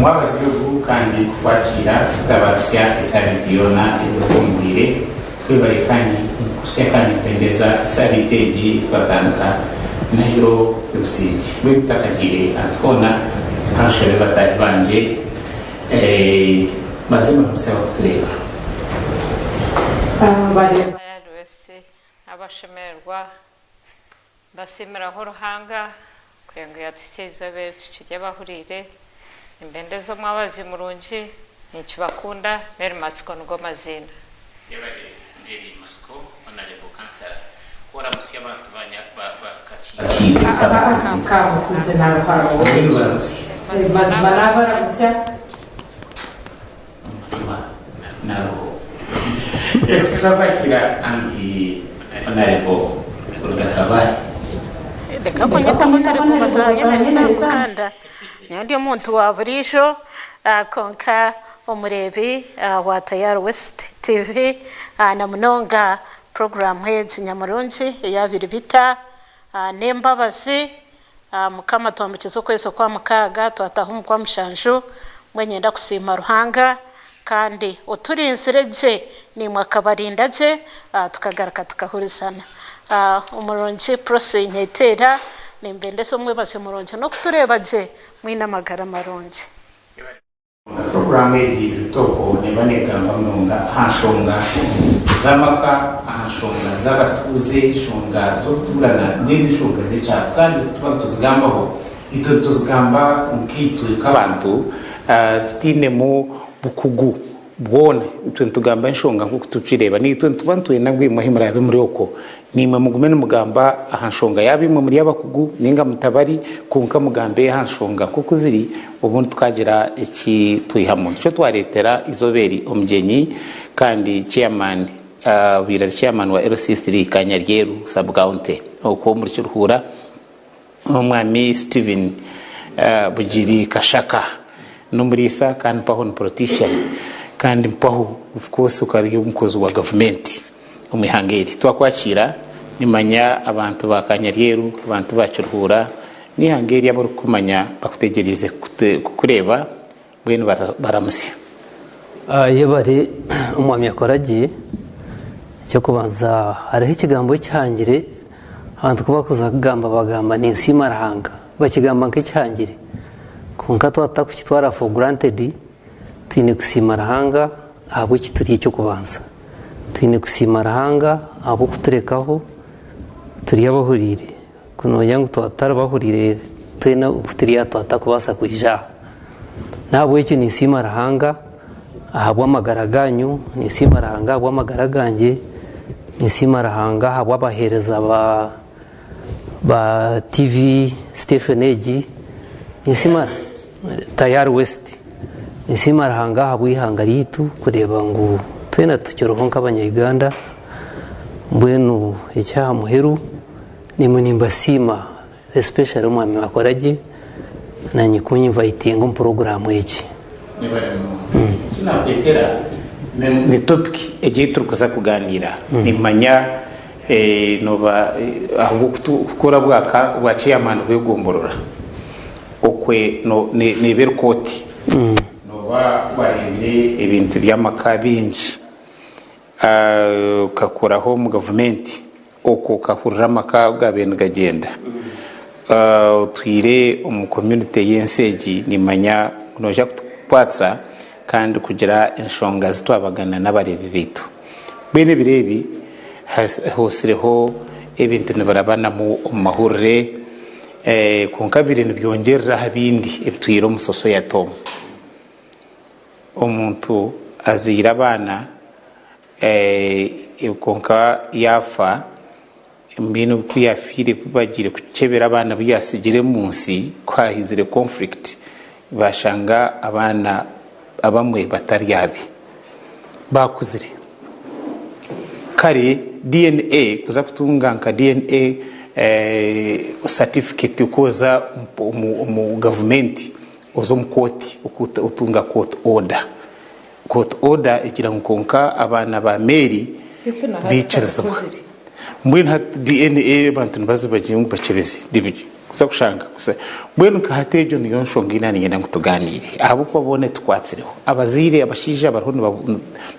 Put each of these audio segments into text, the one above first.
mwabazi y'ubu kandi kwakira tuzabasya isabitiyona ibukumbire twibarekanye kusekana pendeza isabiteji twatanduka nayo y'ubusigi we tutakagire atwona kanshebe batari banje bazima musaba kutureba bareba wese abashemerwa basimiraho ruhanga kurenga yaduseza be tukijya bahurire imbende zo mwabazi murungi nikibakunda meri matsiko ngo mazina yabare meri matsiko onarebo kansara kora musi abantu bakaki ka kuzina ruharo mazina rusya naro sesa bakira anti onarebo urugakaba deka konyeta mutare ko batanye neza kanda ndio muntu wa burisho konka omurebi wa Tayari West TV na munonga program heads nyamurungi ya Biribita nembabazi mukama twambikizo kweso kwa mukaga twatahu kwa mushanju mwenyenda kusima ruhanga kandi oturinzireje ni mwakabarindaje tukagaruka tukahurizana umurungi prose nyetera nimbende so mwebaze murungi no kuturebaje mwina magara marungi program eji toko nebanega mbamnunga hashonga zamaka hashonga zabatuze shonga zo kuturana n'indi shonga zica kandi tuba tuzigambaho ito tuzigamba mukitwe kabantu tutine mu bukugu bwone ito tugamba inshonga nkuko tucireba ni ito tubantuye nangwi muhimura yabe muri oko ni mugumene n'umugamba ahanshonga yabimwe muri yabakugu ninga mutabari kunka mugambe ahanshonga kuko ziri ubundi twagira iki tuyihamu cyo twaretera izoberi omgenyi kandi chairman wira chairman wa LC3 Kanyaryeru sub county uko muri cyuruhura umwami Steven Bugiri Kashaka no muri isa kandi paho politician kandi mpaho of course ukari umukozi wa government umihangeri twakwakira nimanya abantu bakanyaryeru abantu bacuruhura ni hangeri abo kumanya bakutegereze kukureba bwene baramusya yebare umwami Akoragye cyo kubanza hariho ikigambo cyangire abantu kubakoza kugamba bagamba ni insima rahanga bakigamba nk'icyangire kunka twatakukitwara for granted twine kusima rahanga abo kituriye cyo kubanza twine kusima rahanga abo kuturekaho turi abahurire kuno yangu twatara bahurire twena uturiya twatakubasa kuija nabo icyo ni sima rahanga abo amagaraganyu ni sima rahanga abo amagaragange ni sima rahanga abo abahereza ba TV Stephen Egi ni sima Tayari West ni sima rahanga abo ihangaritu kureba ngo twena tukiroho nk'abanyayuganda mbwenu icyaha muheru ni munimba sima especially umwami Akoragye na nyikunyi invite ngo program iki kina petera ni topic eje turukuza kuganira nimanya noba aho gukora bwa chairman wegomborora okwe no ne berkoti noba bahebye ibintu by'amakabinji kakoraho mu government oko kahurira makaga bene gagenda twire mu community yenseji nimanya noja kutwatsa kandi kugira inshonga zitwabagana n'abarebe bitu bene birebi hosireho ibintu nibarabana mu mahurre kunkabire nibyongerera habindi ebitwire umusoso ya Tom umuntu azira abana konka yafa mbino kuyafire kubagire kucebera abana byasigire munsi kwahizire conflict bashanga abana abamwe batari yabi bakuzire kare DNA kuza kutunganka DNA certificate ukoza mu government ozo mukoti utunga court order igira nkonka abana ba Mary bicarizwa mbwenu DNA bantu nibaza bagiye bacebeze dibije kuza kushanga kusa mbwenu kahatejo niyo nshonga inani ngenda ngutuganire abo ko bone twatsireho abazire abashije abarundi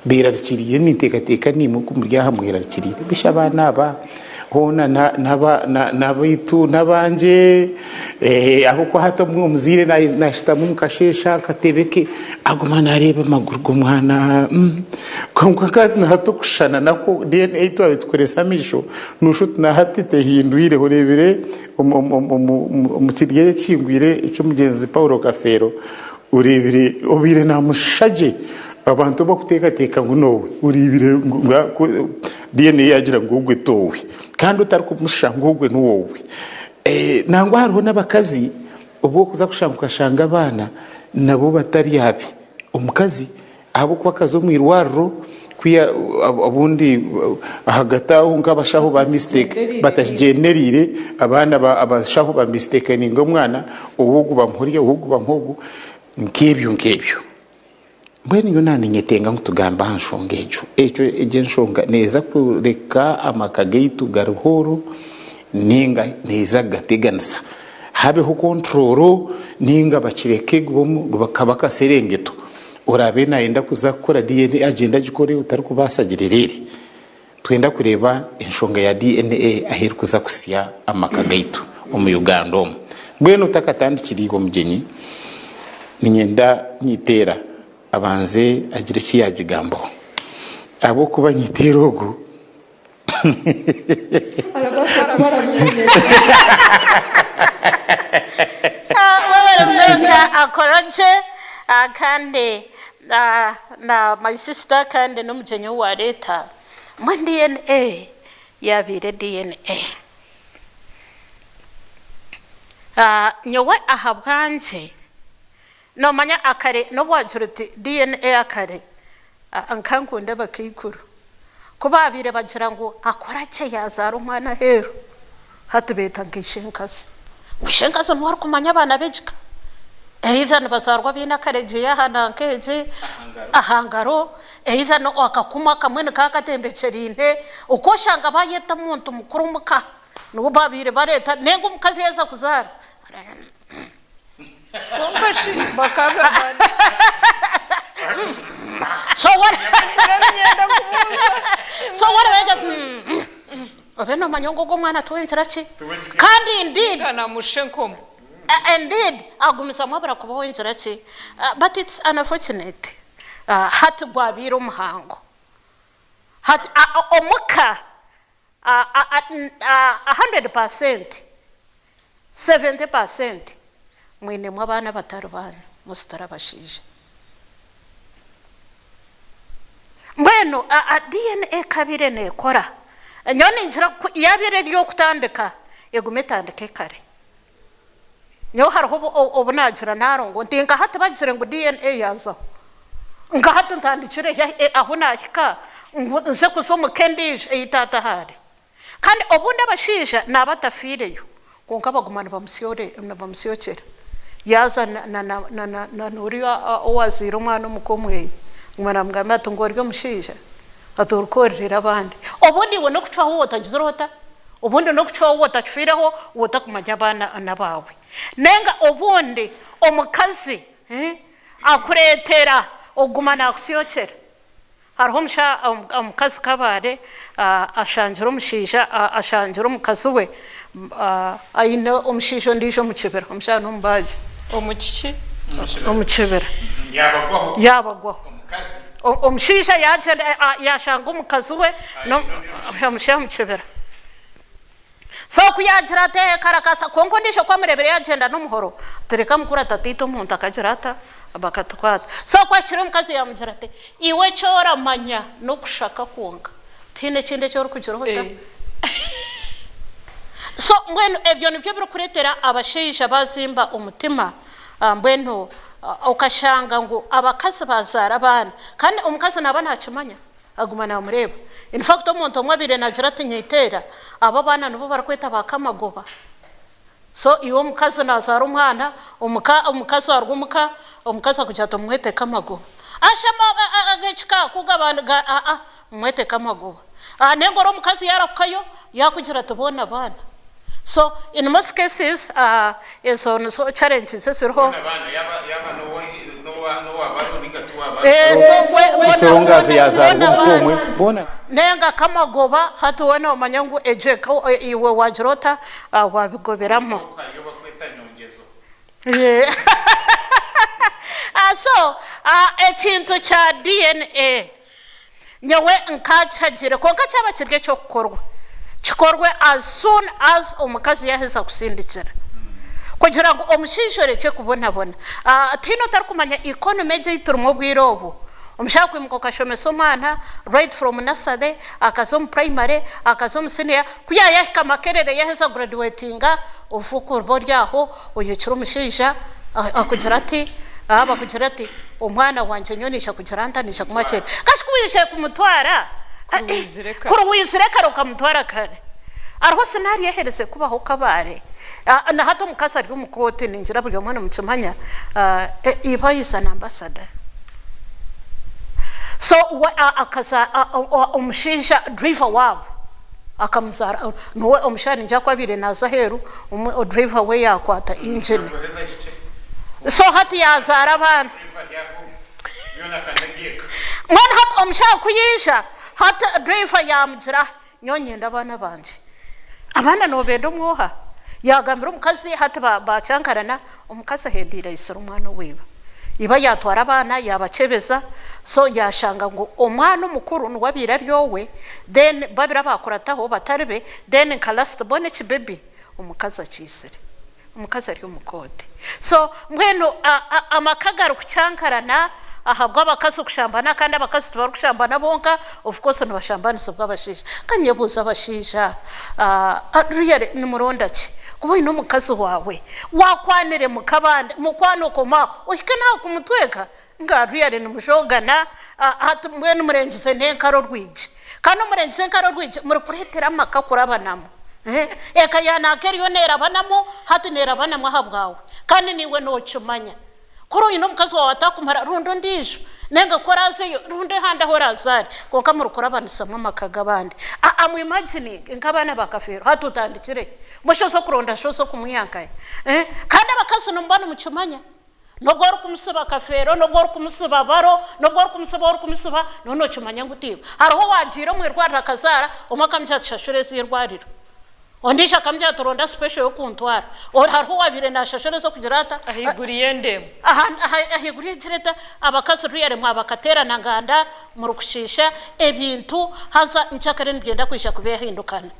berarikiriye nintekateka nimu kumurya hamwe rarikiriye bishabana aba hona nabitu nabanje aho ko hato mwumuzire nashita mukashesha katebeke agumana arebe maguru gumwana konko kati hato kushana nako DNA twabitkoresa misho nushut na hatite hinduire horebere umukiriye cyingwire icyo mugenzi Paulo Kafero urebere obire namushaje abantu bakuteka ngo nowe uribire DNA yagira ngo ugwe towe kandi utari kumushanga ugwe n'uwowe nangwa hariho n'abakazi ubwo kuza kushanguka shanga abana nabo batari yabi umukazi abo kwa kazo mwirwaro kwiya abundi ahagataho ngabashaho ba mistake batajenerire abana abashaho ba mistake ni ngo mwana ubugu bamhuriye ubugu bamhogu nkebyo mbwene ngo nani nyetenga ngutugamba hanshonga ejo nshonga neza kureka amakageitu garuhoro ninga neza gateganisa habeho control ninga bakireke bakabaka serengeto urabe naenda kuzakora DNA agenda gikore utari kubasagirerere twenda kureba inshonga ya DNA aheri kuza kusiya amakageitu mu Uganda mbwene utakatandikirigo mugenyi ninyenda nyitera abanze agira kiyagigambo abo kuba nyiterogo Akoragye kandi na my sister kandi n'umugenyi wa leta mu DNA yabire DNA nyowe ahabwanje no manya akare no wajuruti DNA akare ankangunda bakikuru kuba abire bagira ngo Akoragye yazara umwana hero hatubeta ngishenkazi ngishenkazi ntwara kumanya abana bejika izana bazarwa bina Akoragye yahanankeje ahangaro izana akakuma kamwe kakatembecerinde uko shanga bayeta muntu mukuru muka nubo babire bareta nengo mukazi yaza kuzara So what? Abena manyongo go mwana twenzira ki kandi indeed kana mushenkom indeed agumisa mwabara kubaho inzira ki but it's unfortunate hat gwabira umuhango hat omuka 100% 70% mwine mwabana batarubana mustarabashije mbweno DNA kabire nekora nyoni nzira yabire ryo kutandika yegumetandike kare nyo hariho obunagira narongo ndinga hata bagire ngo DNA yaza nga hata ntandikire aho nahika nze kusoma kendije itata hari kandi obunda bashija nabatafireyo konka bagumana bamusiyokera yaza na nuriya owazira umwana umukomwe umwana mugamba ngo ryo mushija aturukorera abandi obundi we no kucwa ho utagizorota ubundi no kucwa ho utacfireho utakumanya abana nabawe nenga obundi omukazi akuretera ogumana akusiyokera hariho omukazi kabare ashanjira umushija ashanjira umukazi we ayina omushisho ndisho mukibera omushana ombaje omukiki omukibera yabagwaho omushisha yashanga umukazi we no omushisha mukibera so kuyagira te karakasa kongo ndisho kwamurebere yagenda n'umuhoro tereka mukura tatito umuntu akagira ata abakatwata so kwakira umukazi yamugira ate iwe cyora manya no kushaka kunga tine kinde cyo kugira hota so mbwenu ebyo nibyo biro kuretera abashayisha bazimba umutima mbwenu ukashanga ngo abakazi bazara abana kandi umukazi naba ntacimanya agumana amureba in fact umuntu omwabire nagira ati nyitera aba bana nubo barakweta bakamagoba so iwo mukazi nazara umwana umukazi warwumuka umukazi akujata mwete kamagoba ashama agechika kugabana mwete kamagoba nengoro mukazi yarakayo yakugira tubona abana. So in most cases is on so challenges ziriho isongazi yazarwa mukomwe bona nenga kamagoba hatu wana umanyangu ejeka iwe wajirota wabigoberamo. So ekintu cha DNA nyewe nkachagire konka cyaba kirye cyo gukorwa kikorwe as soon as umukazi yaheza kusindikira kugira ngo omushishore cye kubonabona tino tarukumanya economy yiturmo bwirobo umushaka kwimuka kashomesa umwana right from nursery akazom primary akazom senior kuya yahika makerere yaheza graduatinga ufukurbo ryaho uyicira umushisha akugira ati bakugira ati umwana wanje nyonisha kugira ntanisha kumakere kashikubishe kumutwara kuruwizireka rukamutwara kare ariho scenario yahereze kubaho kabare na hato mukasa ari umukote ninjira buri mwana mucumanya iba yisana ambassador. So akaza umushinja driver wabo akamuzara nuwe umushani nja kwabire naza heru driver we yakwata engine. So hati yazara abana mwana hati umushaka kuyisha hati driver yamjira nyonyenda abana banje abana nobenda umwoha yagambira umukazi hati bacyankarana umukazi ahendira isura umwana wiba iba yatwara abana yabacebeza. So yashanga ngo umwana umukuru nuwabira ryowe then babira bakorataho batarebe then kalast bonech baby umukazi akisire umukazi ari umukote. So mweno amakagaru kucyankarana ahabwa abakazi kushambana kandi abakazi tubaru kushambana bonka of course nabashambana sobwa abashisha kanyebuza abashisha really ni muronda ki kuba ino mukazi wawe wakwanire mukabande mukwano koma uhike nawe kumutweka nga really ni mushogana hatu mwene murengize nenkaro rwije kandi murengize nenkaro rwije muri kuretera amaka kurabanamo eka yana keriyo nera banamo hatu nera banamo ahabwawe kandi niwe nocumanya kuro ino mukazi wawe atakumara rundo ndijo nenga korazeyo runde handa horazari konka murukora abanisamo makagabandi amu imagining nkabana bakafero hatutandikire mushoso kuronda shoso kumuyakaye kandi abakazi nombana mucumanya nogora kumusiba kafero nogora kumusiba baro nogora kumusiba nono cumanya ngutiba hariho wajira mu irwarira kazara umakamja shashurezi irwariro ondisha kamja turonda special yo kuntwara hariho wabire na shashurezi kugirata ahiguriye ndemo ahiguriye kireta abakazi ruyare mwabakatera nanganda murukushisha ebintu haza nchakare ngenda kwisha kubehindukana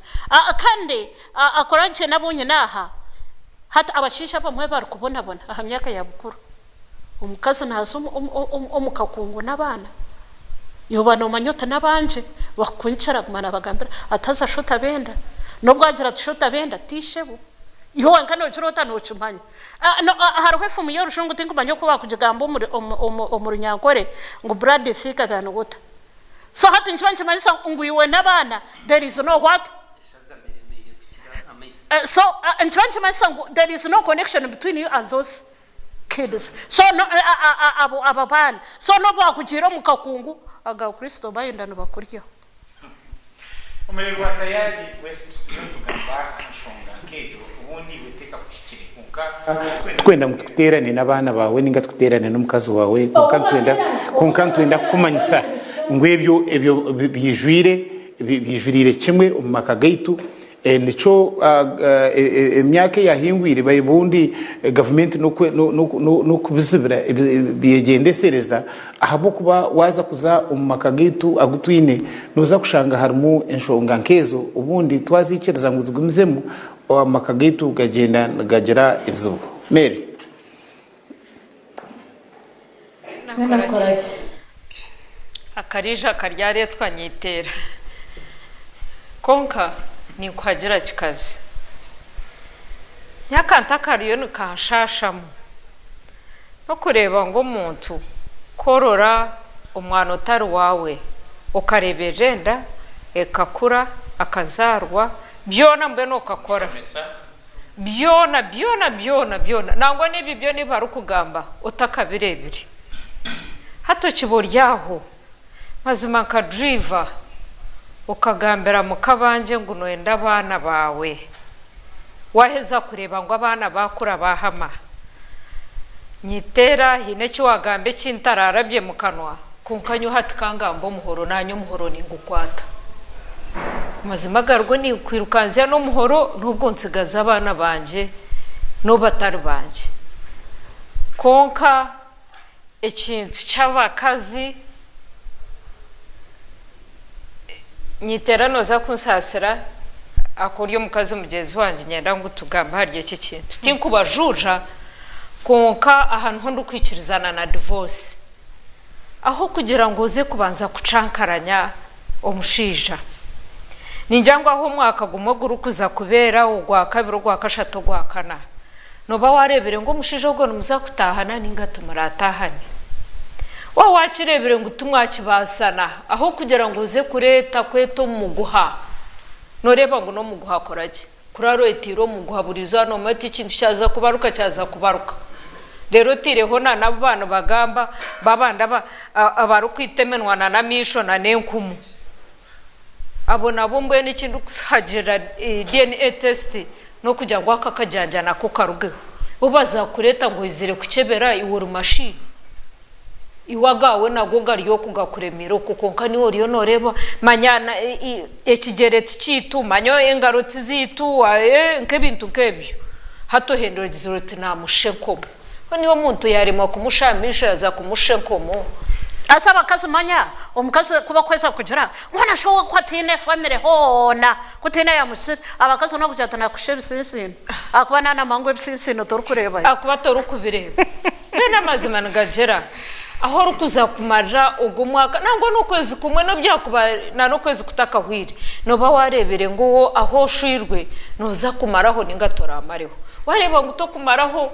kandi Akoragye nabonye naha hata abashisha bamwe bari kubonabona aha myaka ya bukuru umukazi nazo umukakungu nabana yobana umanyota nabanje bakuncara kumana bagambira ataza shota benda nobwo agira tushota benda tishebo yo wankano chirota no chumanya no harwe fumu yo rushungu tingu banyo kuba kujigambo omurunyankore ngo brad thicker than water. So hati nchibanje malisa nguyiwe nabana there is no what so nchibanje malisa there is no connection between you and those kids. So no ababana so no bakujira mukakungu aga Kristo bayindana bakurya umurego watayari west tugamba nshonga kejo ubundi witeka kushikiri kwenda muterane nabana bawe ninga tuterane n'umukazi wawe konka twenda kumanyisa ngwebyo ebyo bijurire kimwe umakagaitu nico emyaka yahingwire bayibundi government no kubizibira biyegendesereza ahabo kuba waza kuza umakagaitu agutwine noza kushanga harimo enshonga nkezo ubundi twazikireza ngo zigumizemo amakagaitu gagenda gagera izuba Mary Akoragye akarija karyare twanyitera konka ni kwagira kikazi nyakanta kariyo nikashashamu no kureba ngo umuntu korora umwana utari wawe ukareberenda ekakura akazarwa byona mbe no kakora byona nangwa nibi byo ni baru kugamba utakabirebire hato kiboryaho mazima ka driver ukagambira mu kabanje ngo noenda abana bawe waheza kureba ngo abana bakura bahama nyitera hine cyo wagambe cyintararabye mu kanwa kunkanyo hati kangambo muhoro nanyo muhoro ni gukwata mazima garwo ni kwirukanzya no muhoro nubwo nsigaza abana banje no batari banje konka ikintu cy'abakazi nyitera noza kunsasira akoryo mukazi mugezi wanje nyenda ngo tugamba harye iki kintu tinkubajuja konka ahantu ho ndukwikirizana na divorce aho kugira ngo uze kubanza kucankaranya omushija ninjangwa aho mwaka gumo kuza kubera ugwa kabiri ugwa kashatu ugwa kana noba warebere ngo mushije ubwo numuza kutahana ningatumuratahane wa wakirebere ngo tumwakibasana aho kugira ngo uze kureta kweto muguha noreba ngo no muguha Akoragye kuraro etiro muguha burizo no mati ikintu cyaza kubaruka rero tireho nabo bana bagamba babanda abaru kwitemenwa na misho na nenkumu abo nabo mbwe n'ikintu kusagira DNA test no kujya ngo akakajyanjana ko karuge ubaza kureta ngo izire kukebera iwuru machine iwagawe nagoga ryo kugakuremiro kuko nkani woriyo noreba manyana ekigereti kitu manyo engaroti zitu nkebintu kebyo hato hendoro gizoroti namushenkomo niyo muntu yarimo kumushamisha yaza kumushenkomo asaba kazi manya umukazi kuba kweza kugira mwana showa kwatine family hona kutine ya musiri abakazi no kujatana kushebisisino akubana na mango ebisisino torukureba akuba torukubireba bena mazima ngagera aho rukuza kumara ugumwaka nango n'ukwezi kumwe no byakuba na n'ukwezi kutakahwire no ba warebere ngo aho shirwe noza kumaraho ningatora amareho wareba ngo to kumaraho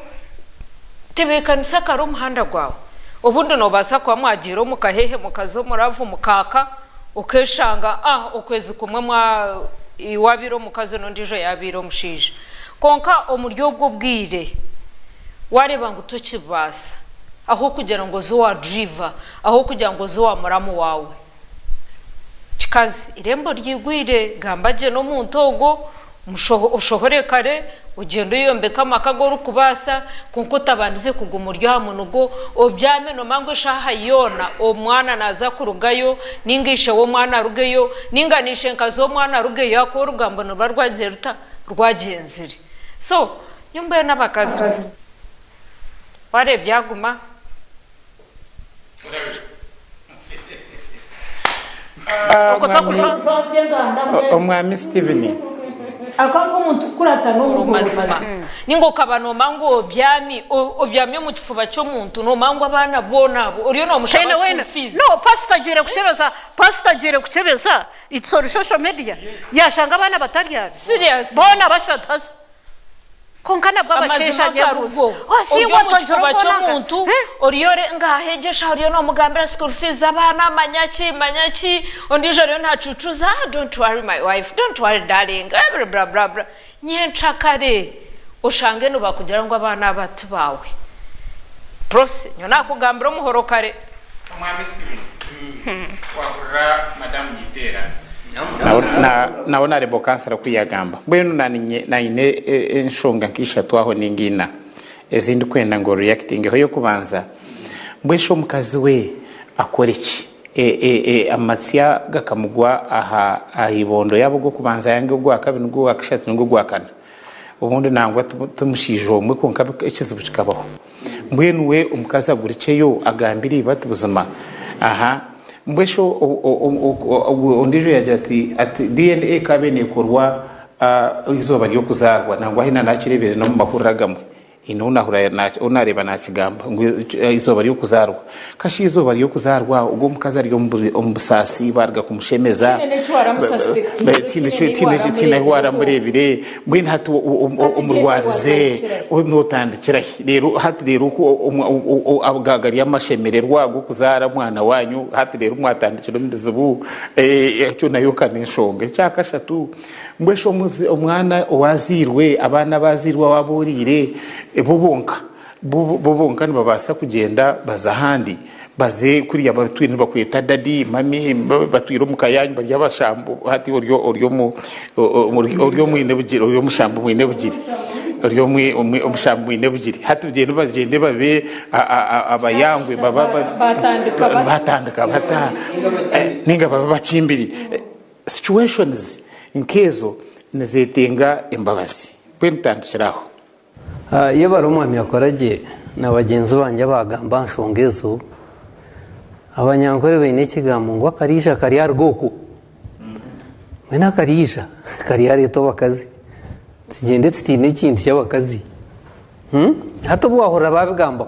tebekanisa karo muhanda gwawe ubundi no basa kwa mwagiro mukahehe mukazo muravu mukaka ukeshanga ukwezi kumwe mwa iwabiro mukazo no ndijo yabiro mushije konka omuryo bwo bwire wareba ngo tukibasa aho kugira ngo zo wa driver aho kugira ngo zo wa muramu wawe kikazi irembo ryigwire gambaje no muntogo ushohore kare ugendo yombeka makagoro kubasa kunko tabandize kugumurya munugo obyame no mango shaha yona omwana naza kurugayo ningishe wo mwana rugeyo ninganishe nkazo mwana rugeyo yakora ugambo no barwazeruta rwagenzire so nyumba n'abakazi ware byaguma omwami Steven akwango umuntu kurata no mumazima ningo kabano mango obyamye mu kifuba cyo muntu no mango abana bona uriyo no mushaba fees no pastor gire kuchebeza it's on social media yashanga abana batarya serious bona bashataza konkana bwabashesha nyaruzo osiwo tojoro cyo muntu oriyore ngahegesha uriyo no mugambira school fees abana manyachi ondijo ryo ntacucuza don't worry my wife don't worry darling blah blah blah nyenchakare ushange no bakugira ngo abana batu bawe prose nyo nakugambira umuhoro kare omwami Steven wabura madam Nyitera naona rebo kansara kuyagamba bwenu naine enshonga nkishatu aho ningina ezindi kwenda ngo reacting hoyo kubanza mbwesho mukazi we akoreki amatsya gakamugwa aha ahibondo yabo go kubanza yange gwa kabiri ngo akashatu ngo gwa kana ubundi nangwa tumushijo mwe konka ikizibu kikabaho mbwenu we umukazi aguriceyo agambiri batubuzima aha mbwesho ondijo yajati ati DNA kabene korwa izoba ryo kuzarwa nangwa hina nakirebere no mahuragamo inuna hura unareba nakigamba ngo izoba ryo kuzarwa kashi izoba ryo kuzarwa ubwo mukaza ryo ombusasi barga kumushemeza tine hwara murebire mbwina hatu umurwarize unotandikira rero hati rero ko abagagari yamashemererwa go kuzara mwana wanyu hati rero mwatandikira mbizubu cyo nayo kanishonge cyakashatu mbwesho umwana wazirwe abana bazirwa waborire bubonka bonka nibabasa kugenda baza ahandi baze kuriya batwire bakwita dadi mami batwire mu kayanyu barya bashambo hati oryo mwine bugiri oryo mushambo mwine bugiri oryo umushambo mwine bugiri hati ugende bagende babe abayangwe batandika ninga baba bakimbiri situations inkezo nizetenga imbabazi kwentandikiraho iyo bari umwami Akoragye na bagenzi banjye bagamba nshongezo abanyankore bene kigambo ngo akarisha kari argoko mena karisha kari areto bakazi tugende tutine ikintu cy'abakazi hato bwahora babigamba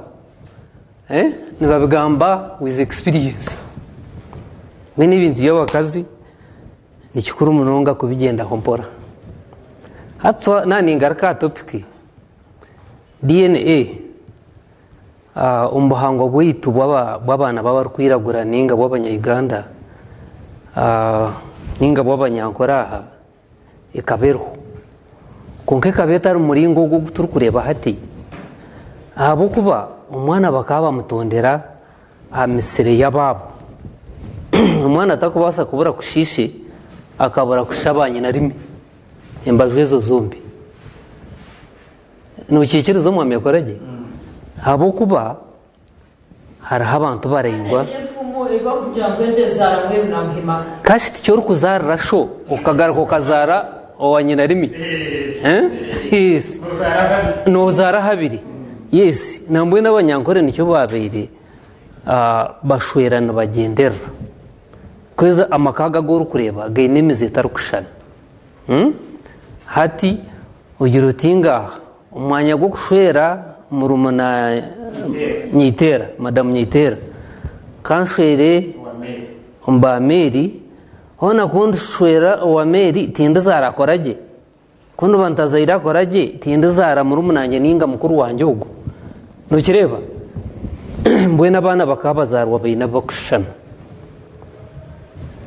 nibabigamba with experience mene ibintu by'abakazi nikikuru munonga kubigenda kompora hato nani ngaraka topic DNA umuhango bwitu bw'abana b'abarkwiragura ninga bw'abanya-Uganda ninga bw'abanyankoraha ikabeho konke kabeta ari umuringo go turi kureba hati abo kuba umwana bakaba mutondera amisere y'ababo umwana atakubasa kubura kushishe akabura kushabanye na rimwe embajwezo zombi nukikirizo mwami Akoragye abo kuba hari abantu barengwa kashiti cyo kuzara sho ukagaruka kazara owanyina rimi yes no zara habiri yes nambwe n'abanyankore nicyo babere bashwerana bagendera kweza amakaga go kureba gainemize tarukushana hati ugira utinga umwanya go kushwera murumuna nyitera madam nyitera kanshwere umba meri hona kundi shwera wa meri tinda zara Akoragye kundi bantazaira Akoragye tinda zara murumuna ninga mukuru wanje ugo nukireba mbwe nabana bakabazarwa bayina bakushana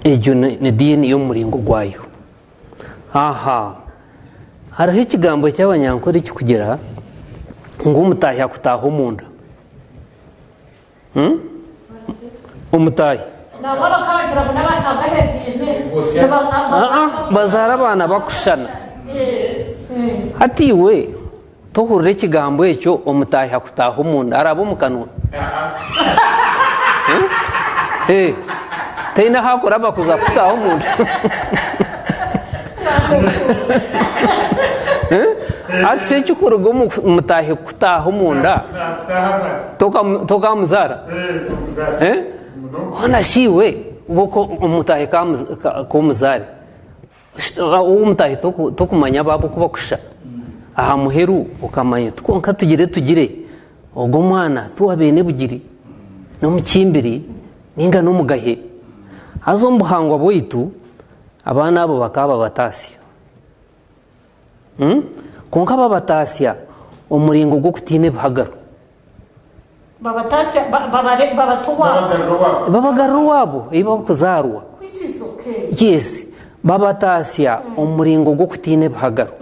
ejo ne dini yo muringo gwayo aha hariho ikigambo cy'abanyankore kikugira ngo umutahi kutaho munda umutahi bazara abana bakushana hatiwe tohurire ikigambo ecyo umutahi kutaho munda arabo mukanwa tena hakora bakuza kutaho munda ati se cyukurugo mutahe kutaho munda toka muzara ona shiwe boko umutahe ko muzari umutahe tokumanya babo kubakusha aha muheru ukamanya twonka tugire ogo mwana tuwabene bugiri no mukimbiri ninga no mugahe azo mbuhangwa boyitu abana abo bakaba batasya konka babatasya umuringo go kutine bahagaro babatasya babatuwa babagaru wabo ibo kuzarwa yes babatasya umuringo go kutine bahagaro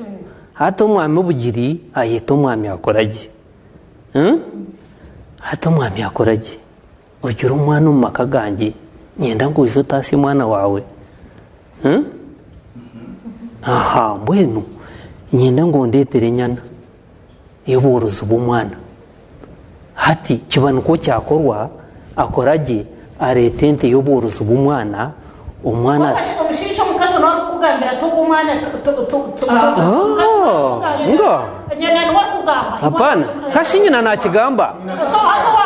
hato mwami bugiri ayeto mwami Akoragye hato mwami Akoragye ugira umwana umakagange nyenda ngo ujo tasi mwana wawe aha mbwenu nyenda ngo ndetere nyana y'uburozi bw'umwana hati kibanuko cyakorwa Akoragye aretente y'uburozi bw'umwana umwana umushisho mukaso no kugambira to umwana ngo nyana no kugamba hapana kashinyina na kigamba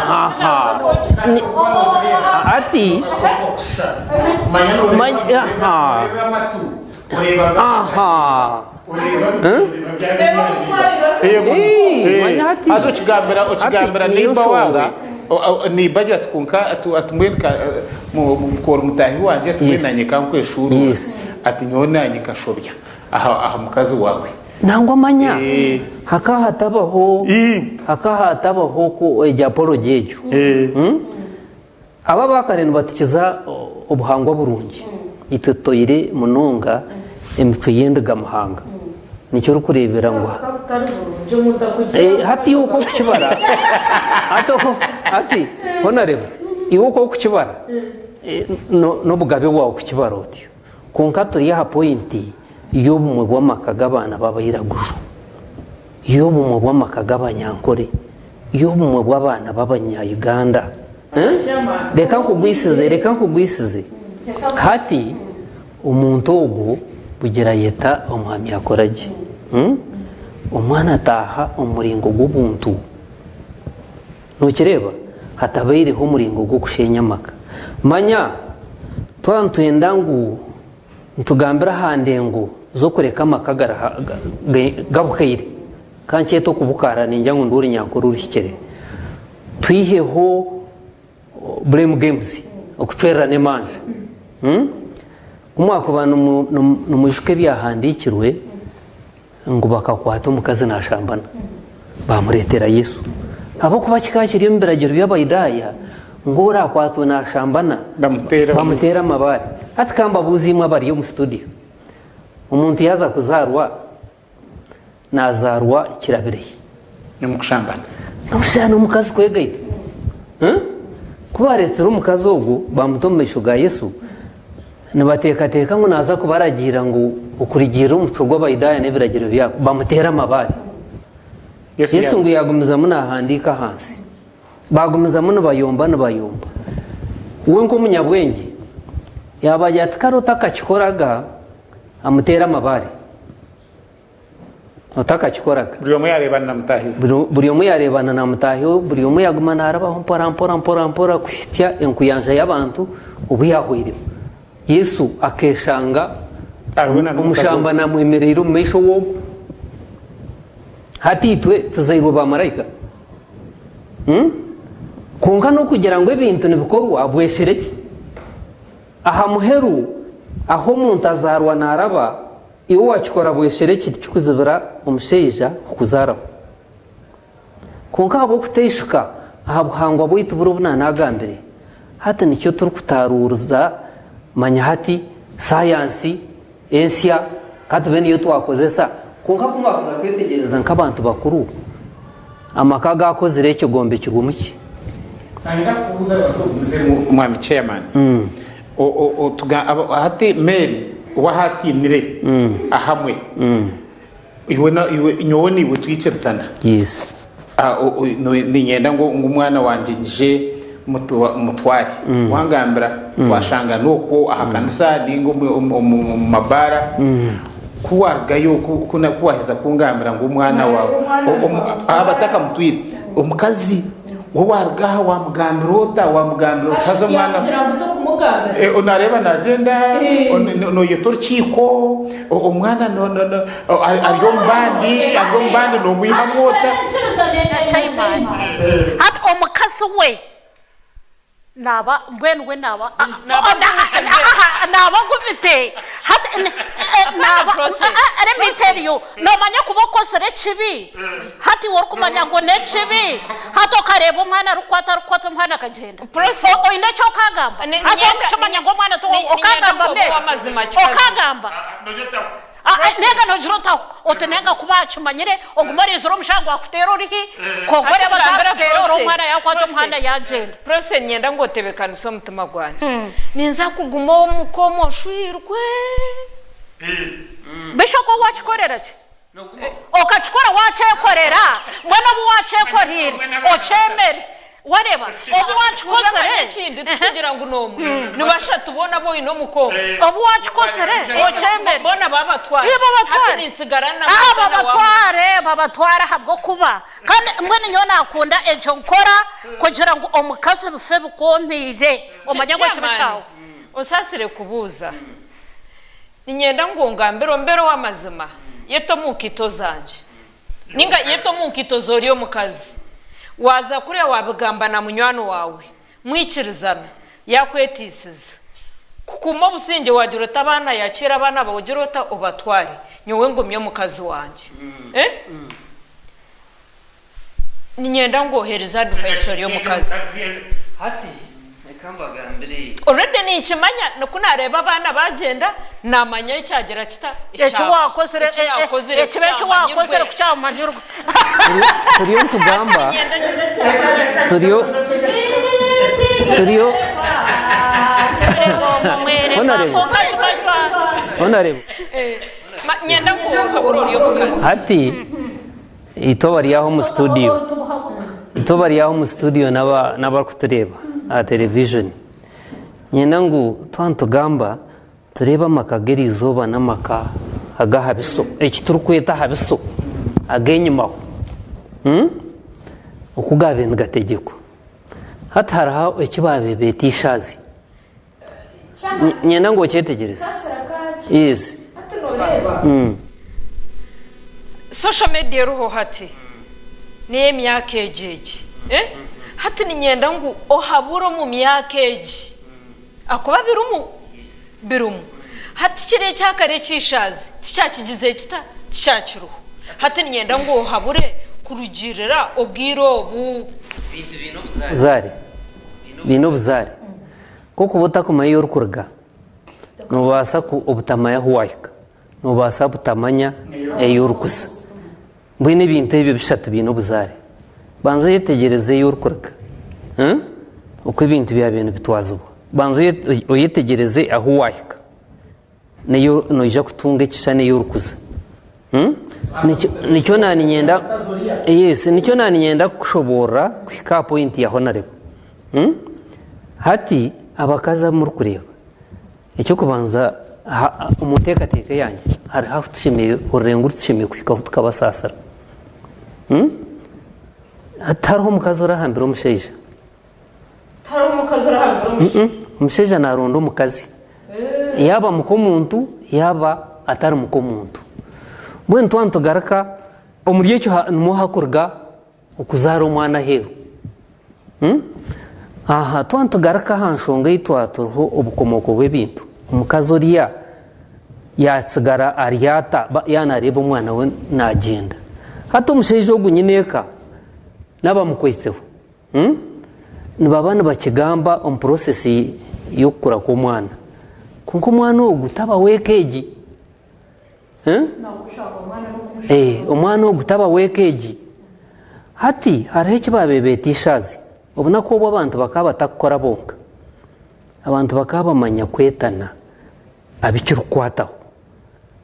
aha ati aha azo kigambira nimba wawe nibaje twunka atumweka mu mutahi wanje tumenanye kanko eshuru ati nyona nikashobya aha mukazi wawe nangwa manya hakahatabaho ko ejya porogejo aba bakarene batikiza ubuhangwa burungi itotoyire munonga emico yendaga muhanga nicyo rukurebera ngo kutari burunje mutakugira hati yuko kukibara hati honareba yuko kukibara no bugabe wawe kukibara otyo konka turi ya pointi yo mu bwamakaga abana babayiragusho yo mu bwamakaga abanyankore yo mu bw'abana b'abanya-Uganda reka nkugwisize hati umuntu ogu bugira yeta omwami Akoragye umwana ataha umuringo gw'ubuntu nukireba hatabayireho umuringo gwo kushenya amaka manya twantwenda ngu ntugambira handengo zo kureka amakagara gabukaire kancheto kubukara ninjya ngo nduri nyankuru urikere twiheho blame games okucwerera nemanje umwaka abantu numujuke byahandikirwe ngo bakakwata umukazi nashambana bamuretera Yesu abo kuba kikakiriye mbiragiro by'abayidaya ngo urakwatwe nashambana bamutera amabare ati kamba buzimwe bari yo mu studio umuntu yaza kuzarwa nazarwa kirabireye nyamukushambana namushana umukazi kwegaye kubaretse umukazi ogo bamutomesho ga Yesu nibateka ngo naza kubaragira ngo ukurigira umuco gw'abayidaya n'ibiragiro byabo bamutera amabare Yesu ngo yagumiza munahandika hansi bagumiza muno bayomba uwe ngo munyabwenge yabaye atkarota kachikoraga amutera amabare otakachikoraga buri umwe yarebana na mutahiwe buri umwe yagumana arabaho mpora kwisitya enkuyanja y'abantu ubu yahwiriwe Yesu akeshanga umushamba na mwemerero mesho wo hatitwe tuzairwa ba marayika konka no kugira ngo ibintu nibikorwa abweshereke aha muheru aho umuntu azarwa naraba iwo wakikora bweshereke cyukuzibira umusheija kukuzaraho konka abo kuteshuka aha buhangwa bwitu burubuna nagambire hata nicyo turi kutaruruza manya hati science ensia katubeni yo twakozesa konka kumakuza kwitegereza nk'abantu bakuru amakaga akozire cyo gombe kirwumuki ngira kubuza basogumize umwami chairman hati Mary wahati nire ahamwe iwe nyoni butwikirsana yes ni nyenda ngo umwana wanje nje mutwari wangambira washanga nuko ahakanisa ningo mu mabara kuwargayo kuna kuwaheza kungambira ngo umwana wawe abataka mutwire umukazi wargaha wa mugambirota kaza mwana unareba na agenda no yetorchiko umwana no ariyo mbandi no muyihamota hat omukazi we naba mbwenwe naba gumite hat naba let me tell you no manya kuboko sere chibi hati wor kumanya ngo ne chibi hato kareba umwana rukwata umwana kagenda o inde cyo kagamba aso cyomanya ngo umwana to okagamba mbe okagamba nega no jirota otenenga kubacumanyire ogumarizo romushango akutero rihi kogore bazakutero romwana yakwato umwana yagenda prose nyenda ngo tebekana so mutima gwanje ninza kuguma umukomo shwirwe bishoko wachikorera ki okachikora wachekorera mwana bu wachekorira ochemere wareba obu wachikozere kindi tugira ngo nomu nibasha tubona bo ino mukomo obu wachikozere ochemere bona babatwara ati ninsigarana babatwara habwo kuba kandi mbone nyo nakunda ejo nkora kugira ngo omukazi bufe bukompire omanya ngo cyawo osasire kubuza ninyenda ngo ngambero w'amazima yeto mukito zanje ninga yeto mukito zoriyo mukazi waza kure wabigamba na munywano wawe mwikirizana yakwetisiza kukumo businge wagirota abana yakira abana bawugirota ubatware nyowe ngumye mukazi wanje ninyenda ngo hereza advice yo mukazi hati already ni ikimanya no kunareba abana bagenda namanya icyagera kita ekiwakozere ekibecho wakozere kucyamanyurwa turiyo tugamba turiyo Honorable nyenda ngo kaburori yo mukazi ati itobariyaho mu studio n'abakutureba a television nyenda ngo twantugamba tureba amakageri izuba n'amaka agahabiso ekiturukweta habiso agenyimaho ukugabe ngategeko hataraho ekibabe betishazi nyenda ngo cyetegereza yes social media ruho hati ni myaka ejeje hati ni nyenda ngo ohaburo mu myaka eje akuba birumu hati kire cyakare cyishazi cyakigize kita cyakiruho hati ni nyenda ngo ohabure kurugirira obwirobu bino buzari koko butakumaye urukurga nubasa ku obutamaya huwaika nubasa butamanya eyurukusa mbwine ibintu ibyo bishatu bino buzari banzo yetegereze y'urukurga uko ibintu bya bintu bitwazuba banzo yetegereze ahuwaika neyo noija kutunga ekishane y'urukusa nicyo nani nyenda yes nicyo nani nyenda kushobora kwika point ya honorable hati abakaza muri kureba icyo kubanza umutekateka yanjye hari hafu tushimiye urenga tushimiye kwika tukabasasara hatariho umukazi urahambira umusheja umusheja narundo umukazi yaba mukomuntu yaba atari mukomuntu bwe ntwantugaraka umuriye cyo muhakurga ukuzara umwana heru aha twantugaraka hanshonga yitwatuho ubukomoko bw'ibintu umukazi uriya yatsigara ariyata yanareba umwana we nagenda hato umusheje wo gunyineka nabamukwetseho nibabana bakigamba process yo kura ko mwana kuko umwana wo gutaba wekeji umwana wo gutaba wekeji hati hariho ikibabebetishazi ubona ko bo abantu bakaba batakora bonka abantu bakaba bamanya kwetana abikirukwataho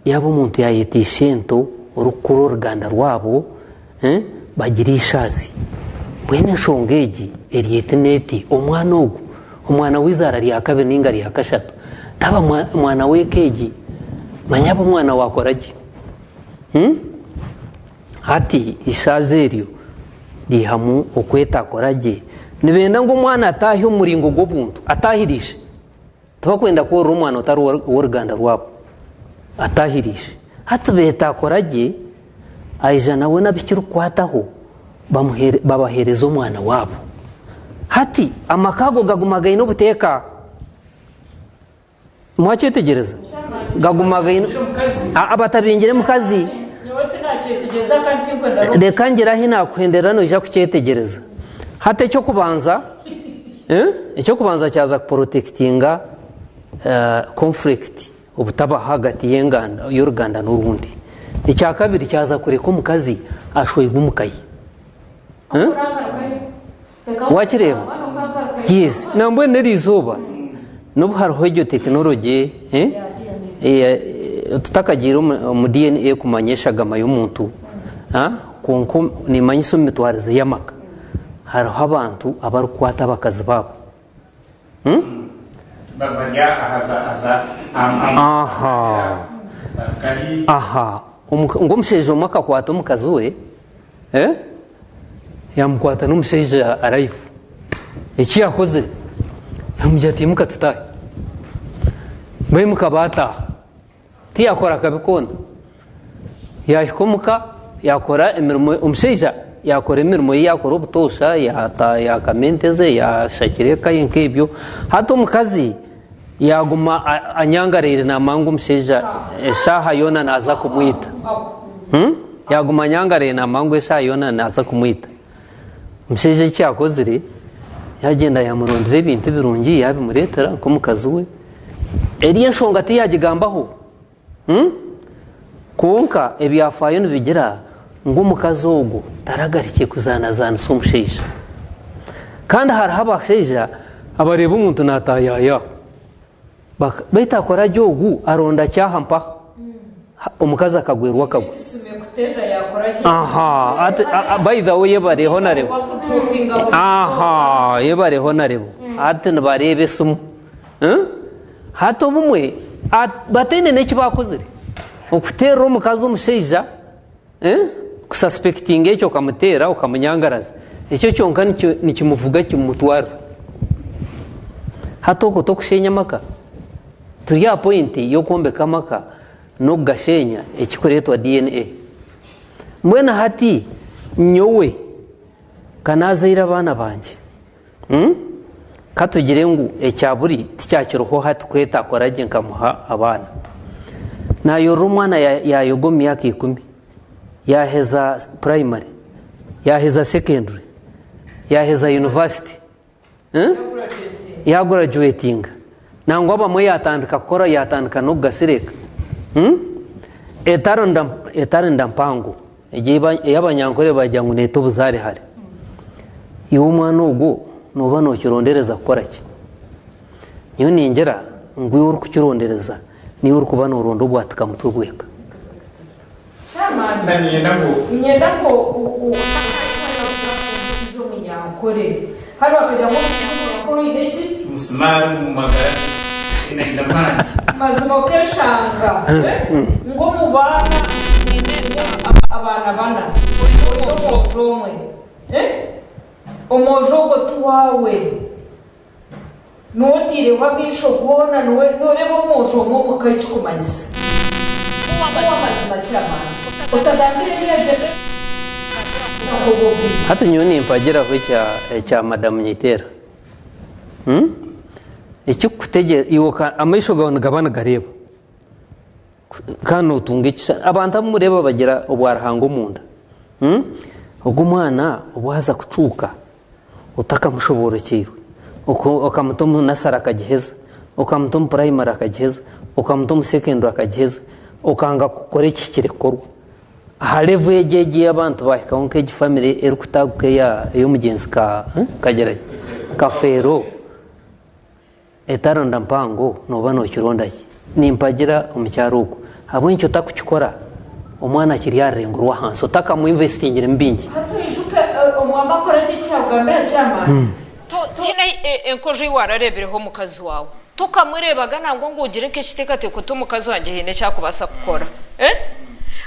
yabo umuntu yayetishento urukuro ruganda rwabo bagira ishazi bwene shongeji erieteneti umwana wizara rya kabiri ninga rya kashatu taba mwana wekeji manyabo mwana wakoraki hati ishazerio rihamu okweta akoragye nibenda ngo umwana atahe umuringo go buntu atahirishe tubakwenda ko umwana utari uruganda rwabo atahirishe hatubeta akoragye ayijana we nabikira kwataho babahereza umwana wabo hati amakago gagumagaye no buteka mwacetegereza gagumagaye abatabingire mu kazi reka ngira hina kwendera no ija kucetegereza hate cyo kubanza cyaza protectinga conflict ubutaba hagati y'Uruganda n'urundi icya kabiri cyaza kureka umukazi ashoye gumukayi wakireba yes nambwe nerizuba n'ubu hariho iryo technology tutakagira mu DNA kumanyesha gama y'umuntu konko nimanyisa mitwarize yamaka hariho abantu abarukwata bakazi babo aha ngo musheje umaka kwata umukazi we yamukwata n'umusheje arayifu iki yakoze yamujyatiye mukatutaye mwe mukabata tiyakora akabikonda yahikomuka yakora imirimo umusheja yakora imirimo yakora ubutosha yakamenteze yashakire kaye nk'ibyo hato mukazi yaguma anyangarire namangu umusheja eshaha yona naza kumwita yaguma anyangarire namangu eshaha yona naza kumwita umusheja icyakozire yagenda yamurondera ibintu birungi yabimuretera ko mukazi we eriye shonga ati yagigambaho konka ebyafayo nibigira ngo mukazi ogo taragarikiye kuzanazana somusheja kandi hari habasheja abareba umuntu natayaya baita Akoragye ogu aronda cyahampa umukazi akagwerwa akagwe by the way yebareho narebo yebareho narebo ati nabarebe sumu hato bumwe batene neki bakozere okutera umukazi omusheja kususpecting ekyo kamutera ukamunyangaraza ekyo cyonka nikimuvuga kimutwara hato ko tokushenya maka turi ya point yo kombeka maka no gashenya ekikoretwa DNA mbwena hati nyowe kanazaira abana banje katugire ngu ecyaburi tikyakiroho hati kweta Akoragye nkamuha abana nayo rumwana yayogo myaka 10 yaheza primary yaheza secondary yaheza university ya graduating nangwa bamwe yatandika kora yatandika no gasireka etarenda mpango yabanyankore bajya ngo neto buzari hari iyo umwana ugo nuba no kirondereza gukora ki niyo ningera ngo uri kukirondereza niyo uri kuba no rondo bwatika mutubweka nyenda ngo umunyankore hano akajya ngo umunyankore ideki musmari mu magara inaenda mani mazimo keshanga ngo mubana abana bana umujomwe umujogo tuwawe notire wabisho kubona noreba umujomo mukayicukumanyisa uwamazima cyamana utagambire niyaje hata nyoni mpagira ko cya madam Nyitera icyo kutegera iwoka amayisho gabana gareba kano tungikisha abantu mureba bagira ubwarahango munda ubwo mwana ubwaza kucuka utakamushobora kiru ukamutoma nasara akagiheza ukamutoma primary akagiheza ukamutoma secondary akagiheza ukanga gukora iki kirekorwa halevu yegegiye abantu bahikanke family erukutaguke yo mugenzi kagera kafero etaronda mpango noba no kironda ki nimpagira umcyaruko abo icyo takukikora umwana kiri yarengurwa hanso taka mu investingire mbingi hatuyijuke umwamba Akoragye cyagambira cyamana kina enkoje wararebereho mukazi wawe tukamurebaga nangwa ngo ugire keshitekate ko tumukazi wanjye hine cyakubasa gukora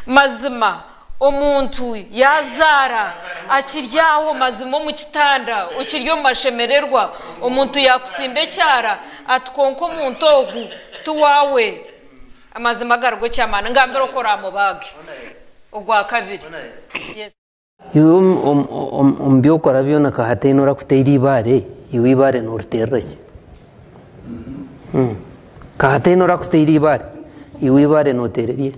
mazima umuntu yazara akiryaho mazimo mu kitanda ukiryo mashemererwa umuntu yakusimbe cyara atkonko muntogu tuwawe amazima gargo cyamana ngambero kora mubage ugwa kabiri yes yo umbyo kora byona kahatenura kuteri bare iwibare norterrake kahatenura kuteri bare iwibare notereriye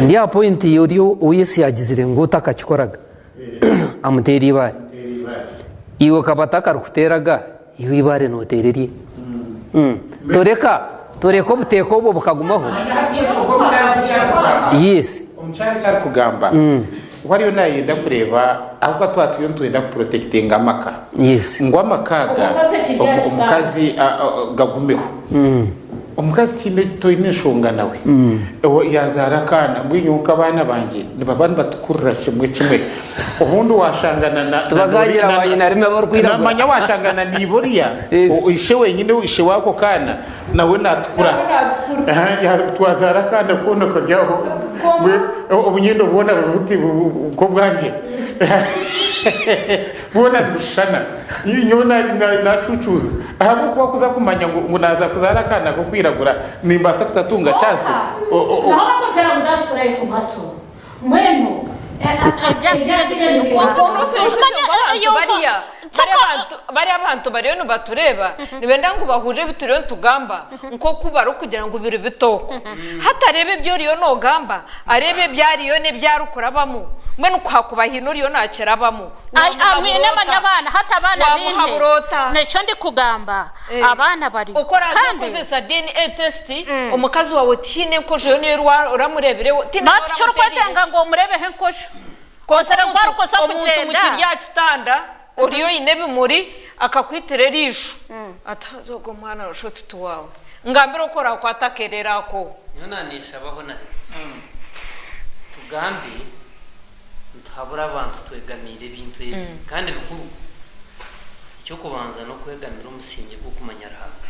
ndiya point yoriyo uyesi yagizire ngo utakakikoraga amuteri bare iwo kabataka rukuteraga iwibare notereriye toreko buteko bo bukagumaho yes umcyari cyari kugamba wariyo nayenda kureba ahubwo twatuye twenda protecting amaka yes ngo amakaga umukazi gagumeho umukazi kinde toyineshonga nawe yazara kana bwinyuka abana banje nibabandi batukurira kimwe ubundi washangana na tubagagira abanyina rimwe barkwira namanya washangana niboriya ishe wenyine wishe wako kana nawe natukura twazara kana kubona kajyaho ubunyendo bubona buti uko bwanje bona dushana nyona nacucuza ahubwo kuba kuza kumanya ngo naza kuzara kana ko kwiragura nimbasa kutatunga chance naho kutera mudasura ifumato mwenu bari abantu bariyo no batureba nibenda ngo bahuje bituriyo tugamba nko kubara kugira ngo biri bitoko hatarebe byo riyo no gamba arebe byariyo ne byarukurabamo mwe no kwakubahinuriyo nakerabamo amwe n'abana hata abana binde neco ndi kugamba abana bari kandi kuzesa DNA test umukazi wawe tine ko je ne uramurebere nati cyo kwatenga ngo murebe he nkosho kosera kwaro kosa kugenda umuntu ya kitanda uriyo inebe muri akakwitire risho atazogo mwana roshoti tuwawe ngambira ukora kwatakerera ko yonanisha bahona tugambi ntabura abantu twegamire ibintu kandi bikuru cyo kubanza no kwegamira umusingi bwo kumanyarahanga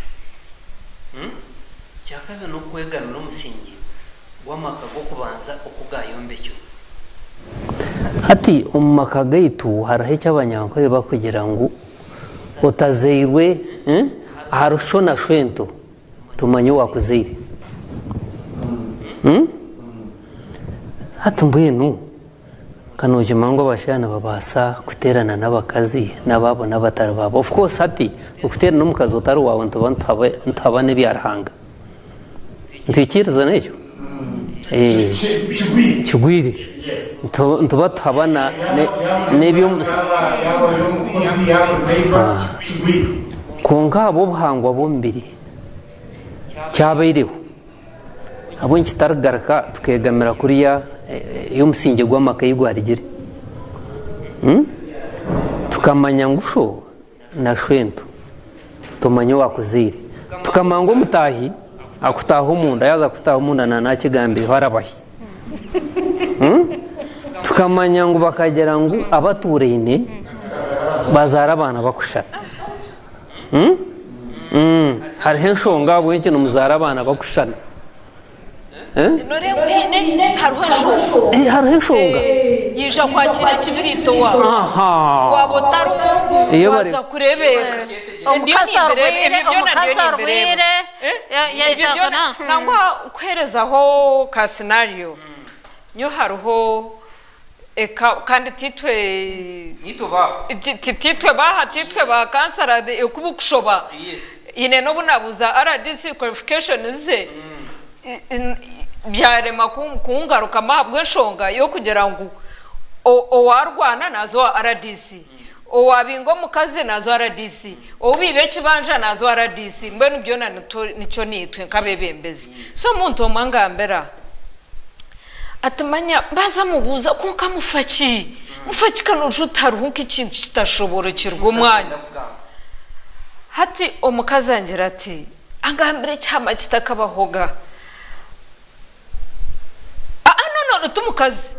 cyakabe no kwegamira umusingi w'amaka bwo kubanza okugayombe cyo hati umaka gaitu harahecha abanyankore bakugira ngo utazeirwe harusho na shwento tumanyo wakuzeire hatumbuye nu kanoje mango bashana babasa kuterana n'abakazi nababo n'abatari babo of course hati ukuterana n'umukazi utari wawe ntabane byarahanga ntikiriza n'icyo kigwiri ntuba tuhabana n'ibyo konka abo buhangwa bombiri cyabairiho abo nkitargaraka tukegamira kuriya y'umusingi gw'amakayi gwarigire tukamanya ngusho na shwento tumanye wakuzire tukamango mutahi akutaho munda yaza kutaho munda na kigambiri harabahi tukamanya ngo bakagera ngo abaturene bazara abana bakushana hari henshonga abo y'ikintu muzara abana bakushana nore wine hari henshonga yija kwakira kibirito wawe wabotaro waza kurebeka umukazarwire yajana nangwa kwerezaho ka scenario nyo haruho kandi titwe ba kansara kubukushoba ine no bunabuza RDC qualification ze byarema kungaruka mabwe shonga yo kugira ngo owarwana nazo RDC owabingo mukazi nazo RDC obibe kibanja nazo RDC mbe nubyo nico nitwe nkabebembezi so muntu omangambera atamanya baza mubuza kuko mufaki kano jutaruhuka ikintu kitashobora kirwa umwanya hati omukazangira ati angambire cyama kitakabahoga no tumukazi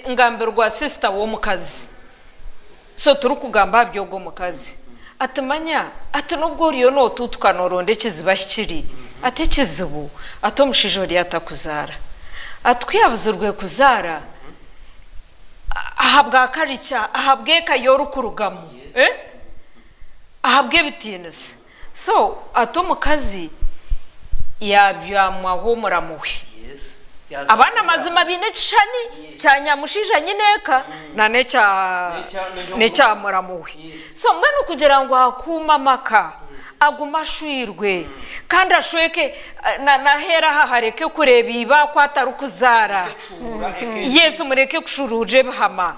ngambirwa sister wo mukazi so turukugamba byogo mukazi atamanya ati nubwo riyo no tutukanoronde kizibashikiri ati kizibu atomushijori atakuzara atwiyabuzurwe kuzara ahabwa karicha ahabwe kayoru kurugamo ahabwe bitinese so atomukazi yabyamwaho muramuwe abana mazima bine cishani cyanyamushija nyineka na necha muramuwe so mwe no kugira ngo akuma maka agumashwirwe kandi ashweke na hera hahareke kurebiba kwatarukuzara Yesu mureke kushuruje bahama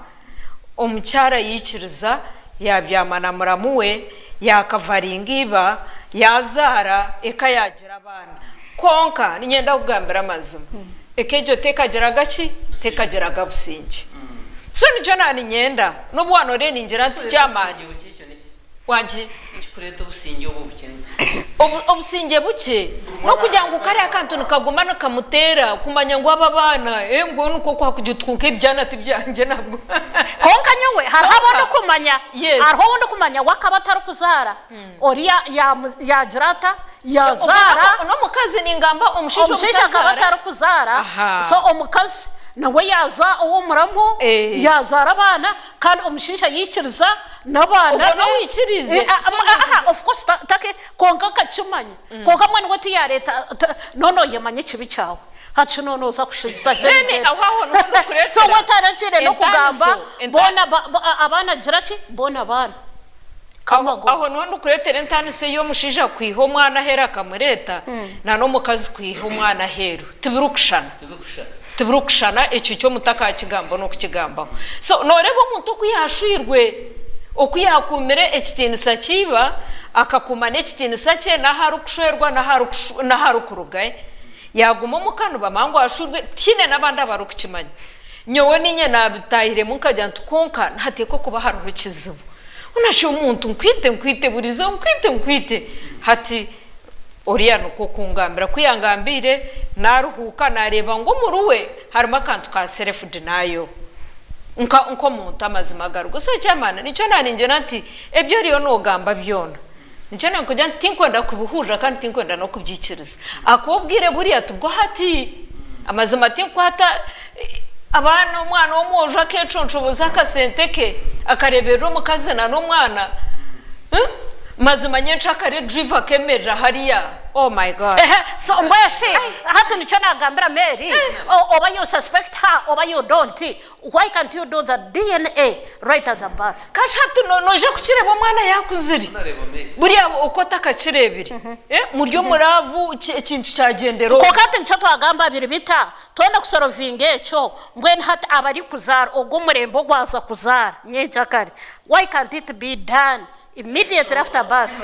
omucyara yikiriza yabyamana muramuwe yakavaringiba yazara ekayagira abana konka ninyenda kugambira amazima ekejo tekagera gachi tekagera gabusingi so nijo nani nyenda nubwano re ningira tucyamanye wanje kureta ubusinge obusinge buke no kugira ngo kare akantu nikagumana kamutera kumanya ngo ababana ngo nuko kwakugitwuka ibyana tibyange nabwo konka nyewe harabona kumanya harabona kumanya wakabatara kuzara oriya ya jirata ya zara no mukazi ningamba omushisha kabatara kuzara so omukazi nawe yaza uwo muramu yazara abana kandi umushisha yikiriza nabana no wikirize of course take konka kacumanya konka mwana wati ya leta nono yemanye kibi cyawe hacu none uza kushiza Nene aho no kuretse so watarakire no kugamba bona abana jiraki bona abana aho no kuretera entani se yo mushija kwiho mwana hera kamureta na no mukazi kwiho mwana heru tiburukushana icyo cyo mutaka kigambo no kukigamba so norebo muntu kuyashwirwe okuyakumire ekitinisa kiba akakumana ekitinisa cye naharukushwerwa naharukurugaye yaguma mukano bamango ashurwe kine nabandi abarukukimanya nyowe ninye nabitahire munkajya ntukonka ntateko kuba haruho kizibu unashe umuntu nkwite burizo nkwite hati oriyano ko kungambira kuyangambire naruhuka nareba ngo muruwe harimo akantu ka self denial nko muntu amazima garugo so cyamana nicyo naninje nati ebyo riyo no gamba byona nicyo nakujya tinkwenda kubuhurira kandi tinkwenda no kubyikiriza akubwire buriya tubwo hati amazima tinkwata abana umwana wo moje akeconcoboza akasenteke akarebera umukazana no mwana mazima nyenshi akare driver kemerera hariya oh my god so mweshi hatu nicyo nagambira Mary oba you suspect her oba you don't why can't you do the DNA right at the birth kashatu noje kukireba mwana yakuziri buriya uko takakirebire muryo muravu ikintu cyagendero ko kati nicyo twagamba Biribita twenda kusorovinga echo mbwen hati abari kuzara ubwo murembo gwaza kuzara nyenjakare why can't it be done immediately after birth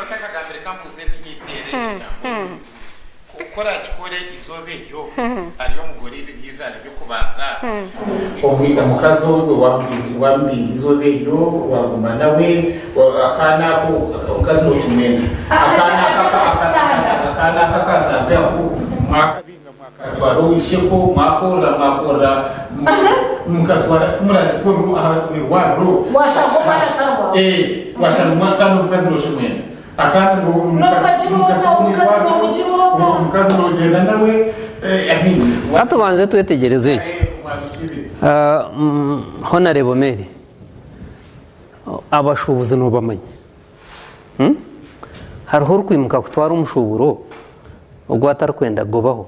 ukora chikore izobeyo ariyo mugore bigiza byo kubanza omwika mukazo wambinga izobeyo waguma nawe akana ko mukazi no chumena akana kakazabya ku mwakabinga mwakatwaro isheko mwakora mukatwara muratiko ahamirwaro washako para karwa washamwa kama mukazi no chumena akana ngo mukazi no genda nawe atubanze twetegereze iki honorable Mary abashubuzi no bamanye hariho urukwimuka kutwara umushuburo ubwo atarikwenda gobaho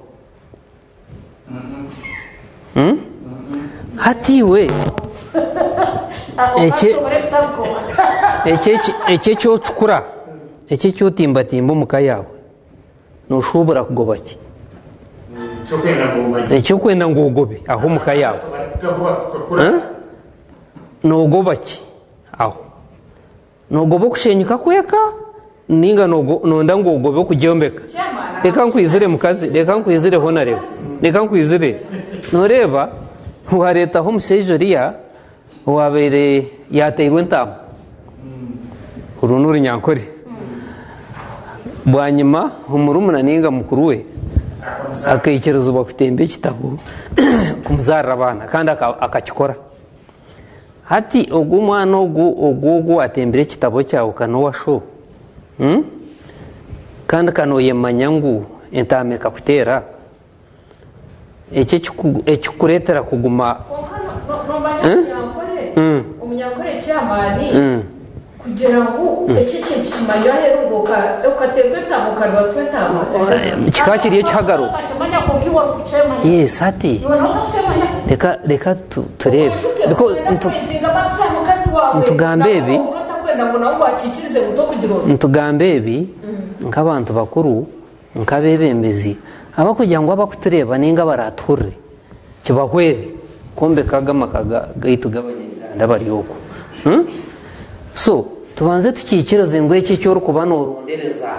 hatiwe eke cyo cukura eke cyo timbatimba mukayawe nushobora kugobaki ecyo kwenda ngo ugobe aho mukayawe nogobaki aho nogobo kushenyuka kweka ninga nonda ngo ugobe kujombeka reka nkwizire mukazi reka nkwizire honareba reka nkwizire noreba uhareta ho musejoriya wabere yateywe ntamo urunuri nyankore bwanyuma umurumuna ninga mukuru we akayikerezo bakutembe kitabo kumuzarira abana kandi akakikora hati ogumwana ogugu atembere kitabo cyawe kanowasho kandi kanoyemanya ngu entameka kutera ekikuretera kuguma umunyakore cyamani kugira ngo iki kintu kimajya herugoka ukatembe tamukarwa twetamo kikakiriye cyagaro yes ati reka turebe because ntugambebi ntugambebi nk'abantu bakuru nk'abebembezi aba kugira ngo abakutureba ninga barature kibahwere kombe kagama gahitugabanya ndabari yoko so tubanze tukikiraze ngo iki cyo rukuba norondereza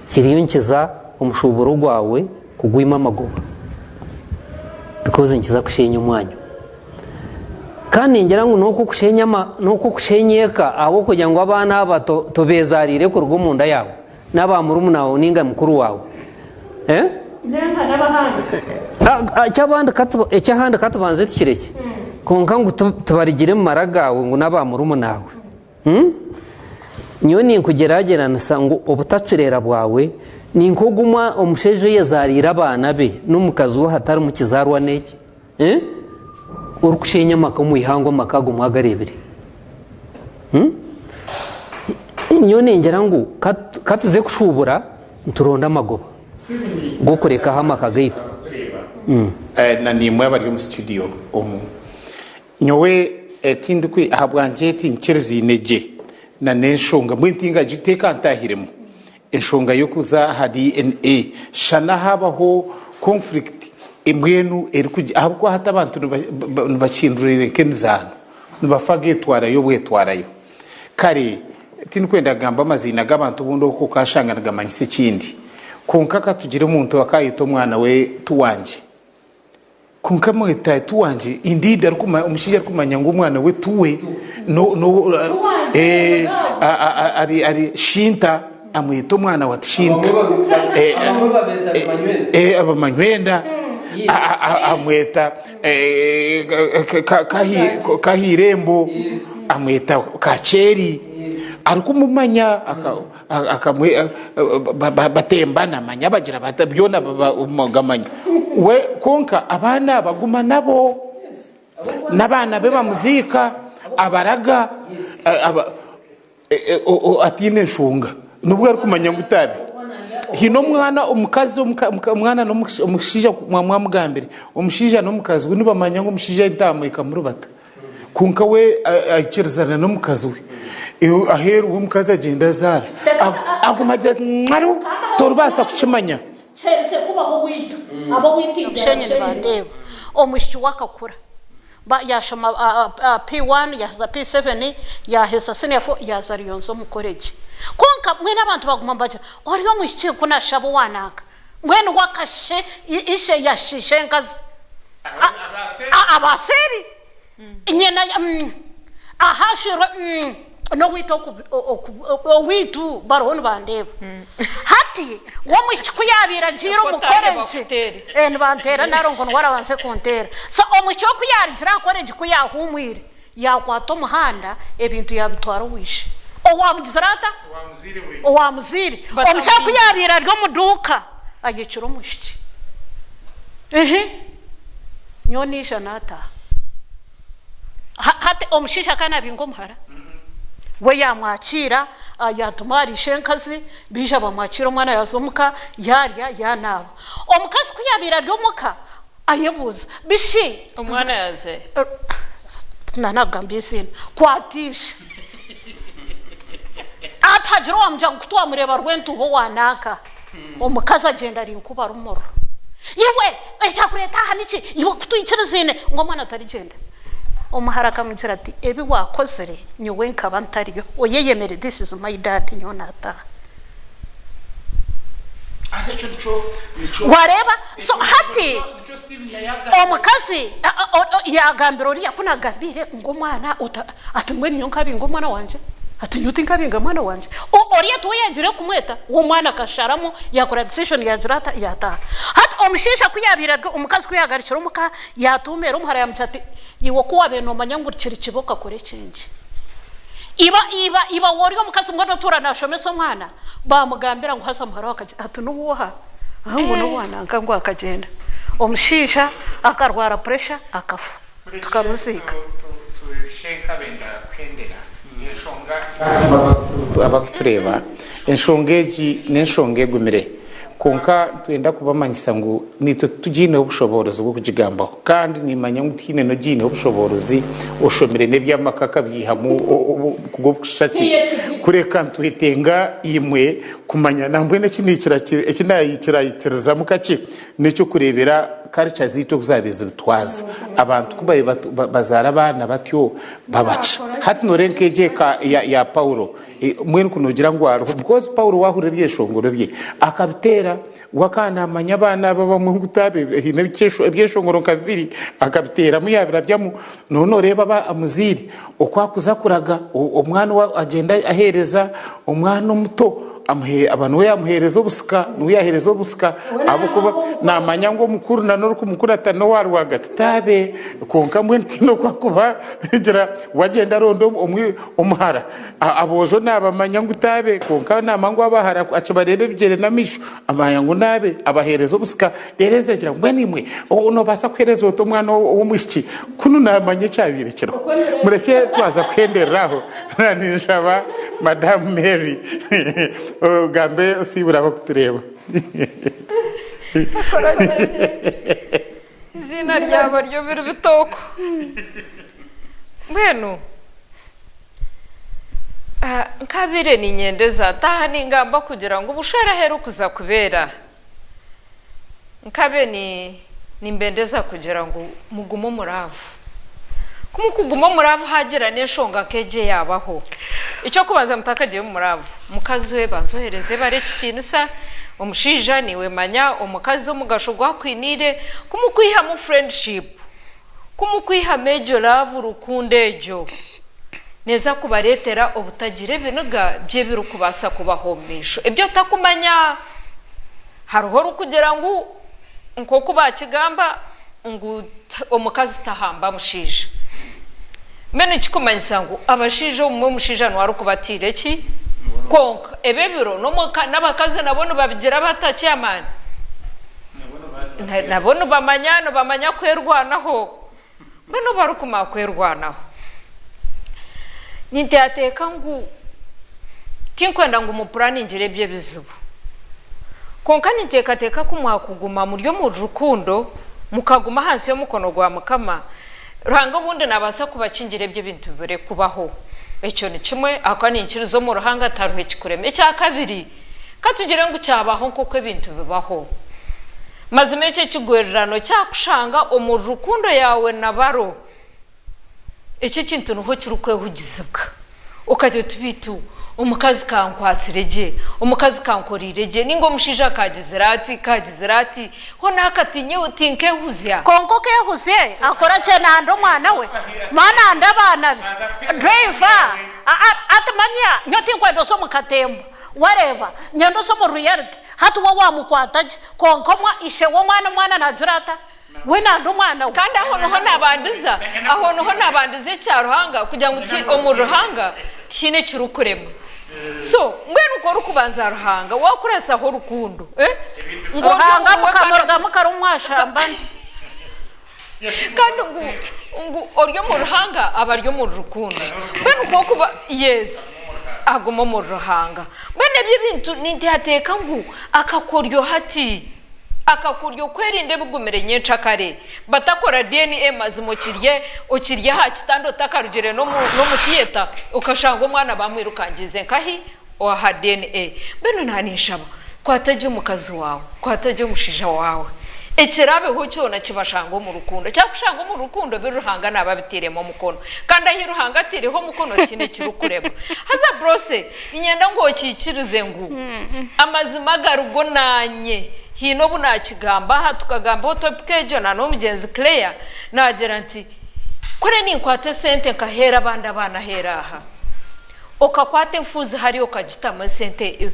kiriyunkiza umushuburo gwawe kugwima amagoba because nkiza kushenya umwanya kandi ngira ngo nuko kushenyeka abo kugira ngo abana abato tobezarire ku rugo munda yawe n'abamurumuna wawe ninga mukuru wawe nenga nabahanga cyabandi katubanze tukireke konka ngo tubarigire mu maragawe ngo n'abamurumuna wawe niyo ninkugeragera ngo ubutacurera bwawe ninkoguma umusheje yezarira abana be n'umukazi wo hatari mu kizarwa neke urukushenya maka mu ihango makago muhagarebere niyo nengera ngo katuze kushubura nturonda amagoba go kureka hama kagahita na nimwe bari mu studio omu nyowe tindi kwi ahabwanje tinkerezi neje na nenshonga mwintinga giteka ntahiremo enshonga yo kuza ha DNA shana habaho conflict imwenu eri kuji ahubwo hata abantu bachindurire kemizano nibafage twara yo bwetwarayo kare tindi kwenda gamba amazina g'abantu bundo ko kashangana gamanyise kindi kunkaka tugire umuntu akayito mwana we tuwanje kunka mweta tuwanje indeed arikuma umushije arikumanya ngo umwana we tuwe ari shinta amwita umwana wa shinta abamanywenda amweta kahirembo amweta kacheri arikumumanya batembana manya bagira batabyona umugamanya we konka abana baguma nabo nabana be bamuzika abaraga atine nshunga nubwo arikumanya ngutabi hino mwana umukazi umwana nomushija mwamugambire umushija nomukazi we nibamanya ngo umushija intamwika murubata kunka we akirizana nomukazi we aheru umukazi agenda zara agumaje mwaru torubasa kuchimanya cyese kubaho witu abo witinda bandeba omushyi wakakura ba yashama P1 yaza P7 yaheza senior 4 yaza riyonzo mu college konka mwe nabantu baguma mbaje oriyo mushyi kuna shabo wanaka mwene wakashe ishe yashishe ngazi abaseri nyena ahashira no wito witu baron bandeba hati wo muchikuyabira jiro mukorenje bantera narongo warabanse kontera so omucho kuyarjira korenje kuyahumwire yakwato muhanda ebintu yabitwara wishe owamuzirata owamuziri omusha kuyabira ryo muduka agiciro mushiki nyonisha nata hati omushisha kana bingo muhara we yamwakira yatumari shenkazi bija bamwakira umwana yazomuka yarya yanaba omukazi kuyabira ryomuka ayebuza bishi umwana yaze nanagambisina kwatisha atajiro wamja kutwa mureba rwentu ho wanaka omukazi agenda ari nkuba rumoro yewe echakureta hanichi iwe kutwikirizine ngo mwana atari genda omuharaka muzira ati ebi wakozere nyowe nkaba ntariyo oyeyemere this is my dad nyonata wareba so hati omukazi yagambira ori yakunagambire ngo mwana atumwe nyonka bingo mwana wanje ati nyuti nkabinga mwana wanje ori atoyagire kumweta wo mwana kasharamo yakora decision yajirata yata hati omushisha kuyabira omukazi kuyagarikira umuka yatumera umuhara yamchati iwo kuwa beno manyangurikira kiboka kore change iba wori omukazi mwana tura nashomeso mwana bamugambira ngo hasa muhara wakaje ati nuwoha ahangu no wana nkango akagenda omushisha akarwara pressure akafu tukamuzika tusheka benda kwendera abakutureba enshongeji nenshongegumire konka twenda kubamanyisa ngo nito tugine ubushobozi bwo kujigambaho kandi nimanya ngutine no gine ubushobozi oshomere nebyamakaka byihamu kugo kushaki kureka ntwitenga imwe kumanya nambwe nekinikira ekinayikira mukaki nicyo kurebera culture zito kuzabeza bitwaza abantu kubaye bazara abana batyo babaca hati norenkeje ya Paulo mwene kunogira ngo aro because Paulo wahure byeshongoro bye akabitera wakana amanya abana baba mu ngutabe hine byeshongoro kabiri akabitera muyabira byamu none reba ba amuziri okwakuza kuraga umwana wa agenda ahereza umwana muto abantu we yamuhereza obusika nuyahereza obusika abo kuba namanya ngo mukuru nanoro kumukuru atano warwagati tabe konka mwe ntino kwakuba gira wagenda rondo umuhara abozo nabamanya ngo tabe konka namango abahara acibarebe bigere namisho amanya ngo nabe abahereza obusika dereze gira mwe nimwe ono basa kwereza oto mwana w'umushiki kuno namanye cyabirekero mureke twaza kwenderaho nishaba Madame Mary gambe sibura bakutureba izina ryaba ryo Biribitoko mbenu nkabire ni nyendeza taha n'ingamba kugira ngo ubushera heru kuza kubera nkabe ni mbendeza kugira ngo mugumo muravu kumukuguma muravu hagira neshonga keje yabaho icyo kubaza mutakagiye muravu mukazi banzohereze bare kitinisa umushija niwe manya umukazi umugashogwa kwinire kumukwiha mu friendship kumukwiha major love rukundejo neza kubaretera obutagire binuga bye birukubasa kubahomisho ibyo takumanya haruho rukugira ngo nko kubakigamba ngo umukazi tahamba mushija mene kikumanyisa ngo abashije umwe mushija no arukubatire ki konka ebebiro no n'abakazi nabone babigira batacyamana nabone bamanya kwerwanaho bano barukuma kwerwanaho niteyateka ngo tinkwenda ngo umupuraningira bye bizubu konka nitekateka kumwakuguma muri yo mu rukundo mukaguma hansi yo mukono gwa mukama ruhanga bundi nabasa kubakingira bye bintu bire kubaho icyo ni kimwe akani inkirizo mu ruhanga taruhe kikureme cya kabiri katugire ngo cyabaho nk'uko ibintu bibaho mazime cyo kigwererano cyakushanga mu rukundo yawe nabaro iki kintu nuho kirukwehugizibuka ukajye tubitu umukazi kankwatsirege umukazi kankorirege ningo mushija kagizirati ho nakatinye utinke huzya konko ke huzye akora cyane ndo mwana we mana ndabana driver atamanya nyoti kwendo so mukatembo wareba nyando so mu reality hatu wa mukwataje konko mwa ishe wo mwana na jurata wena ndo mwana kandi aho noho nabanduze cyaruhanga kugira ngo uti umuruhanga shine kirukurema so mbene uko rukubanza ruhanga wakurasa ho rukundo ngo ruhanga mukamurga mukarumwashamba kandi ngo oryo mu ruhanga abaryo mu rukundo mbene uko kuba yes agoma mu ruhanga mbene byo bintu nintiyateka ngo akakoryo hati akakuryo kwerinde bugumere nyenca kare batakora DNA mazumo ukirye ha kitando takarugere no mu theater ukashanga umwana bamwirukangize nkahi oha DNA beno ntanishaba kwataje umukazi wawe kwataje umushija wawe ekirabe ho cyona kibashanga mu rukundo cyakushanga mu rukundo biruhanga nababitiremo mukono kandi ahiruhanga atireho mukono kine kirukureba haza brose inyenda ngo kikirize ngo amazima garugo nanye hino bunakigamba ha tukagamba topic na no mugenzi Claire nagira nti kore ni kwate sente nkahera abandi abana hera aha okakwate mfuzi hari okagitama sente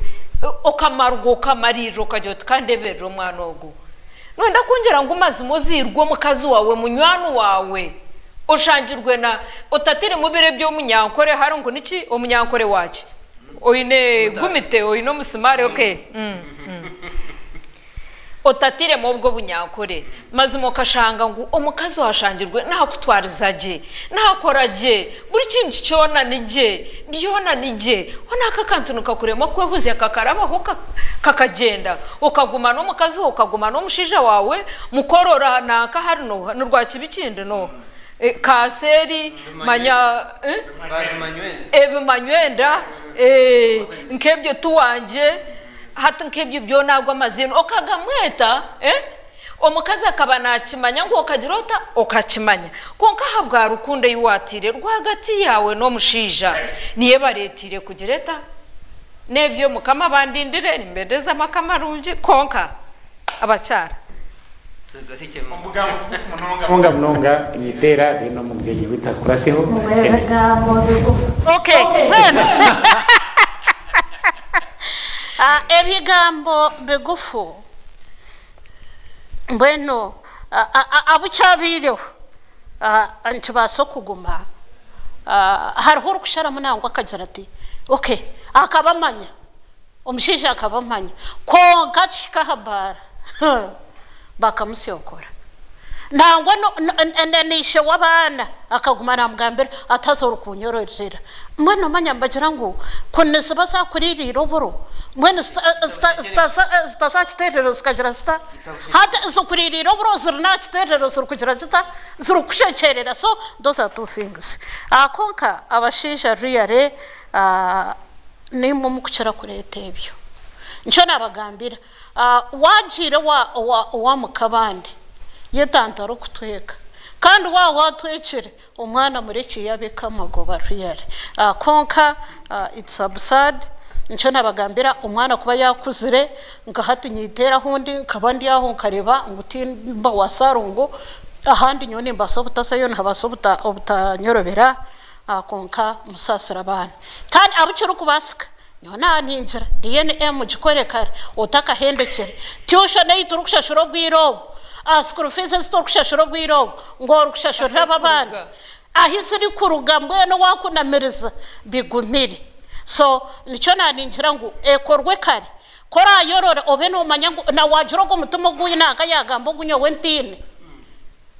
okamargo kamariro kajyot kandebero mwana ogo nonda kungira ngo mazi muzirwo mukazi wawe munywano wawe ushangirwe na utatire mubire byo munyankore hari ngo niki omunyankore wacu oyine gumite oyino musimare okay otatire mu bwo bunyakore maze umukashanga ngo umukazi washangirwe nta kutwarizaje nta korage buri kintu cyona nije onaka kantu nukakurema kwehuze kakarabaho kakagenda ukaguma no mukazi ukaguma no mushija wawe mukorora naka harino n'urwa kibikinde no kaseri manya manywenda nkebyo tuwanje hata nkebyo byo nagwa amazino okagamweta omukazi akaba nakimanya ngo okagirota okakimanya konka habwa rukunde yiwatire rwagati yawe no mushija niye baretire kugireta nebyo mukama bandindire nimbedeza makamarungi konka abacyara munga nyitera bino mubyeyi bitakurateho okay ebigambo begufu mbweno abucyabireho ntibaso kuguma hariho urukushara munangwa akagira ati okay akabamanya umushije akabamanya konka chikahabara bakamusyokora nangwa nishe w'abana akaguma namugambira atazora kunyororera mbona manyambagira ngo kunese basakuririra uburo mwene stasachiterero skagira sta hata zukuririra uburo zirnachiterero zukugira zita zurukushekerera. So those are two things. Akonka abashisha riyare nimwe mukucara kureta ebyo nco nabagambira wajire wa mukabande yetantaro kutweka kandi watwekere umwana mureki yabeka magoba riyare konka it's absurd nco nabagambira umwana kuba yakuzire ngahati nyitera hundi kabandi yaho nkareba ngutimba wasarungo ahandi nyone mbaso butasayo ntabaso butanyorobera konka musasira abana kandi abucuru kubasika nyona ninjira DNM gikorekara utaka hendekere tuition yiturukushashuro bw'irobo school fees ziturukushashuro bw'irobo ngo rukushashura abana ahisiri kurugambwe no wakunamiriza bigumire. So nico naninjira ngo ekorwe kare kora yorora obe no manyango na wajuro go mutumo gwinaka yagambo gunyo wentine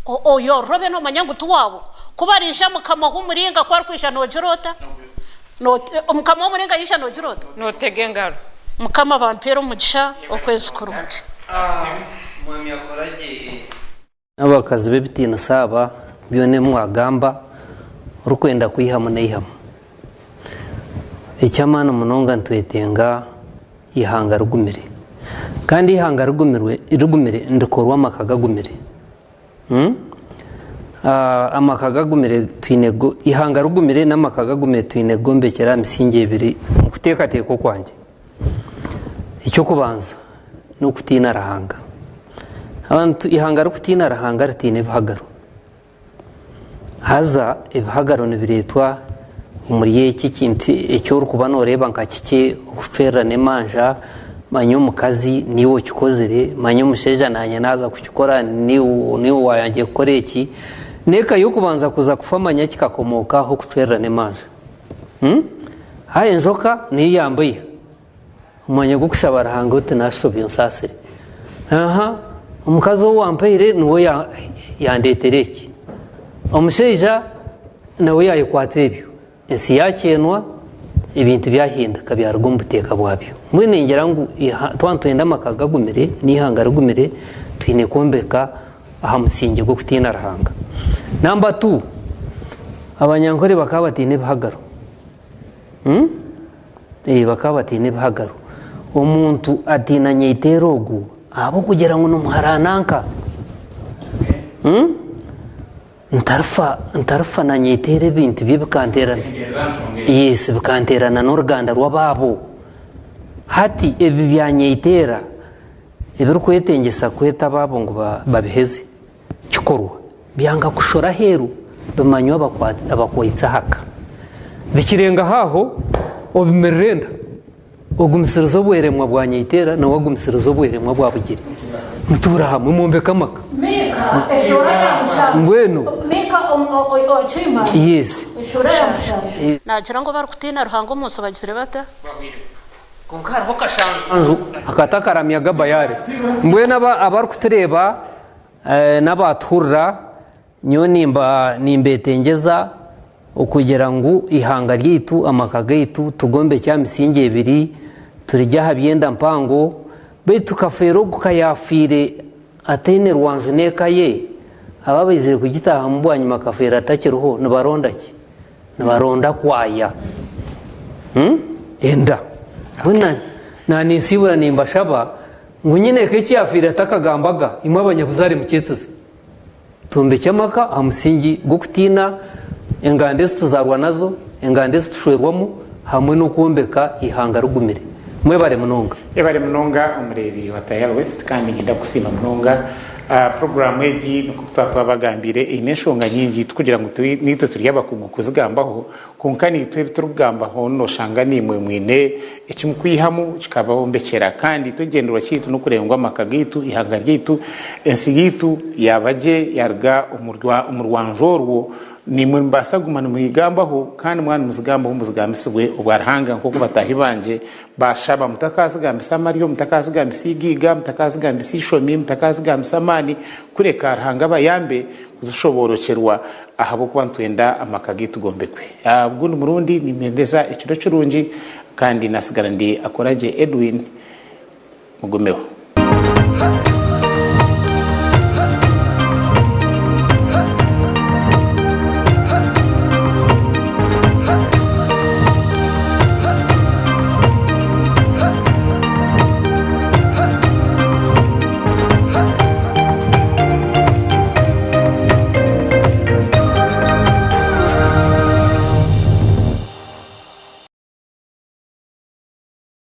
o yorobe no manyango tuwabo kubarisha mukama humuringa kwa kwisha no jirota no mukama humuringa yisha no jirota no tegengaro mukama bampero mugisha okwezi kurunje mwami Akoragye abakazi bebitina saba byone mwagamba urukwenda kuyihama nayihama icyamana munonga ntwetenga ihanga rugumire kandi ihanga rugumire ndikorwa makagagumire amakagagumire twinego ihanga rugumire n'amakagagumire twinego mbekera misinge ibiri kuteka teko kwanje icyo kubanza no kutina rahanga abantu ihanga rukutina rahanga ritine bihagaro haza ibihagaro nibiretwa umuriye iki kintu icyo rukuba noreba nkakike uferane manja manyo mukazi niwo kikozere manyo musheja nanya naza kukikora niwo wayangiye gukora iki neka yo kubanza kuza kufamanya kikakomoka ho kuferane manja haye njoka ni yambaye umanya gukushabara hango utinashobye nsasire umukazi wo wampayire niwo yandetereki umusheja nawe yayikwatse ibyo ensi yakenwa ibintu byahinduka byarugomba guteka bwabyo mwene ngera ngo twantwenda makagagumire nihanga rugumire twine kombeka aha musinge go kutina rahanga. Number 2 abanyankore bakabatine bahagaro bakabatine bahagaro umuntu atinanye iterogu abo kugira ngo numuharananka ntarfa na nyitere bintu bibikanterana yes bikanterana n'uruganda rw'ababo hati ebi byanyitera ebirukwetengesa kweta babo ngo babiheze kikorwa byanga kushora heru bimanywa abakwitsa haka bikirenga haho obimerenda ogumisirizo bweremwa bwanyitera na wagumisirizo bweremwa bwabugiri mutura hamwe mumbeka maka ngweno yes nagira ngo barukutina ruhango umunsi bagizire bata konkara ho kashanzu akatakaramya gabayare mbwena abarukutureba n'abaturra nyo nimbetengeza ukugira ngo ihanga ryitu amakaga yitu tugombe cya misinge ibiri turijya habyenda mpango betu kafero kayafire atene rwanje nekaye ababizire kugitaha mubwanyi makafera atakiruho nabarondaki nabaronda kwaya enda buna nani sibura nimbashaba ngo nyine keki yafire atakagambaga imwe abanyabuzare muketeze tumbe cyamaka amusingi gukutina engande tuzarwa nazo engande tushwerwamo hamwe no kumbeka ihanga rugumire mwe bare munonga umurebi wa Tayari West kandi ngenda kusima munonga program eji twabagambire ineshonga nyingi kugira ngo nito turyaba kugukuzigambaho konkani twe turugambaho no shanga nimwe mwine ekimukwihamu kikabaho mbekera kandi tugendura kitu no kurengwa makagitu ihanga ryitu ensi yitu yabaje yarga umurwanjorwo ni mwe mbasa gumana muyigambaho kandi mwana muzigambaho muzigamisubwe ubwarahanga nko batahibanje bashaba mutakazigambisa Mario mutakazigambisa Igiga mutakazigambisa Ishomi mutakazigambisa Mani kureka arahanga bayambe kuzoshoborokerwa ahabo kwantwenda amakagi tugombekwe ubwo Murundi nimendeza ikiro cyurungi kandi nasigara ndi Akoragye Edwin mugumeho.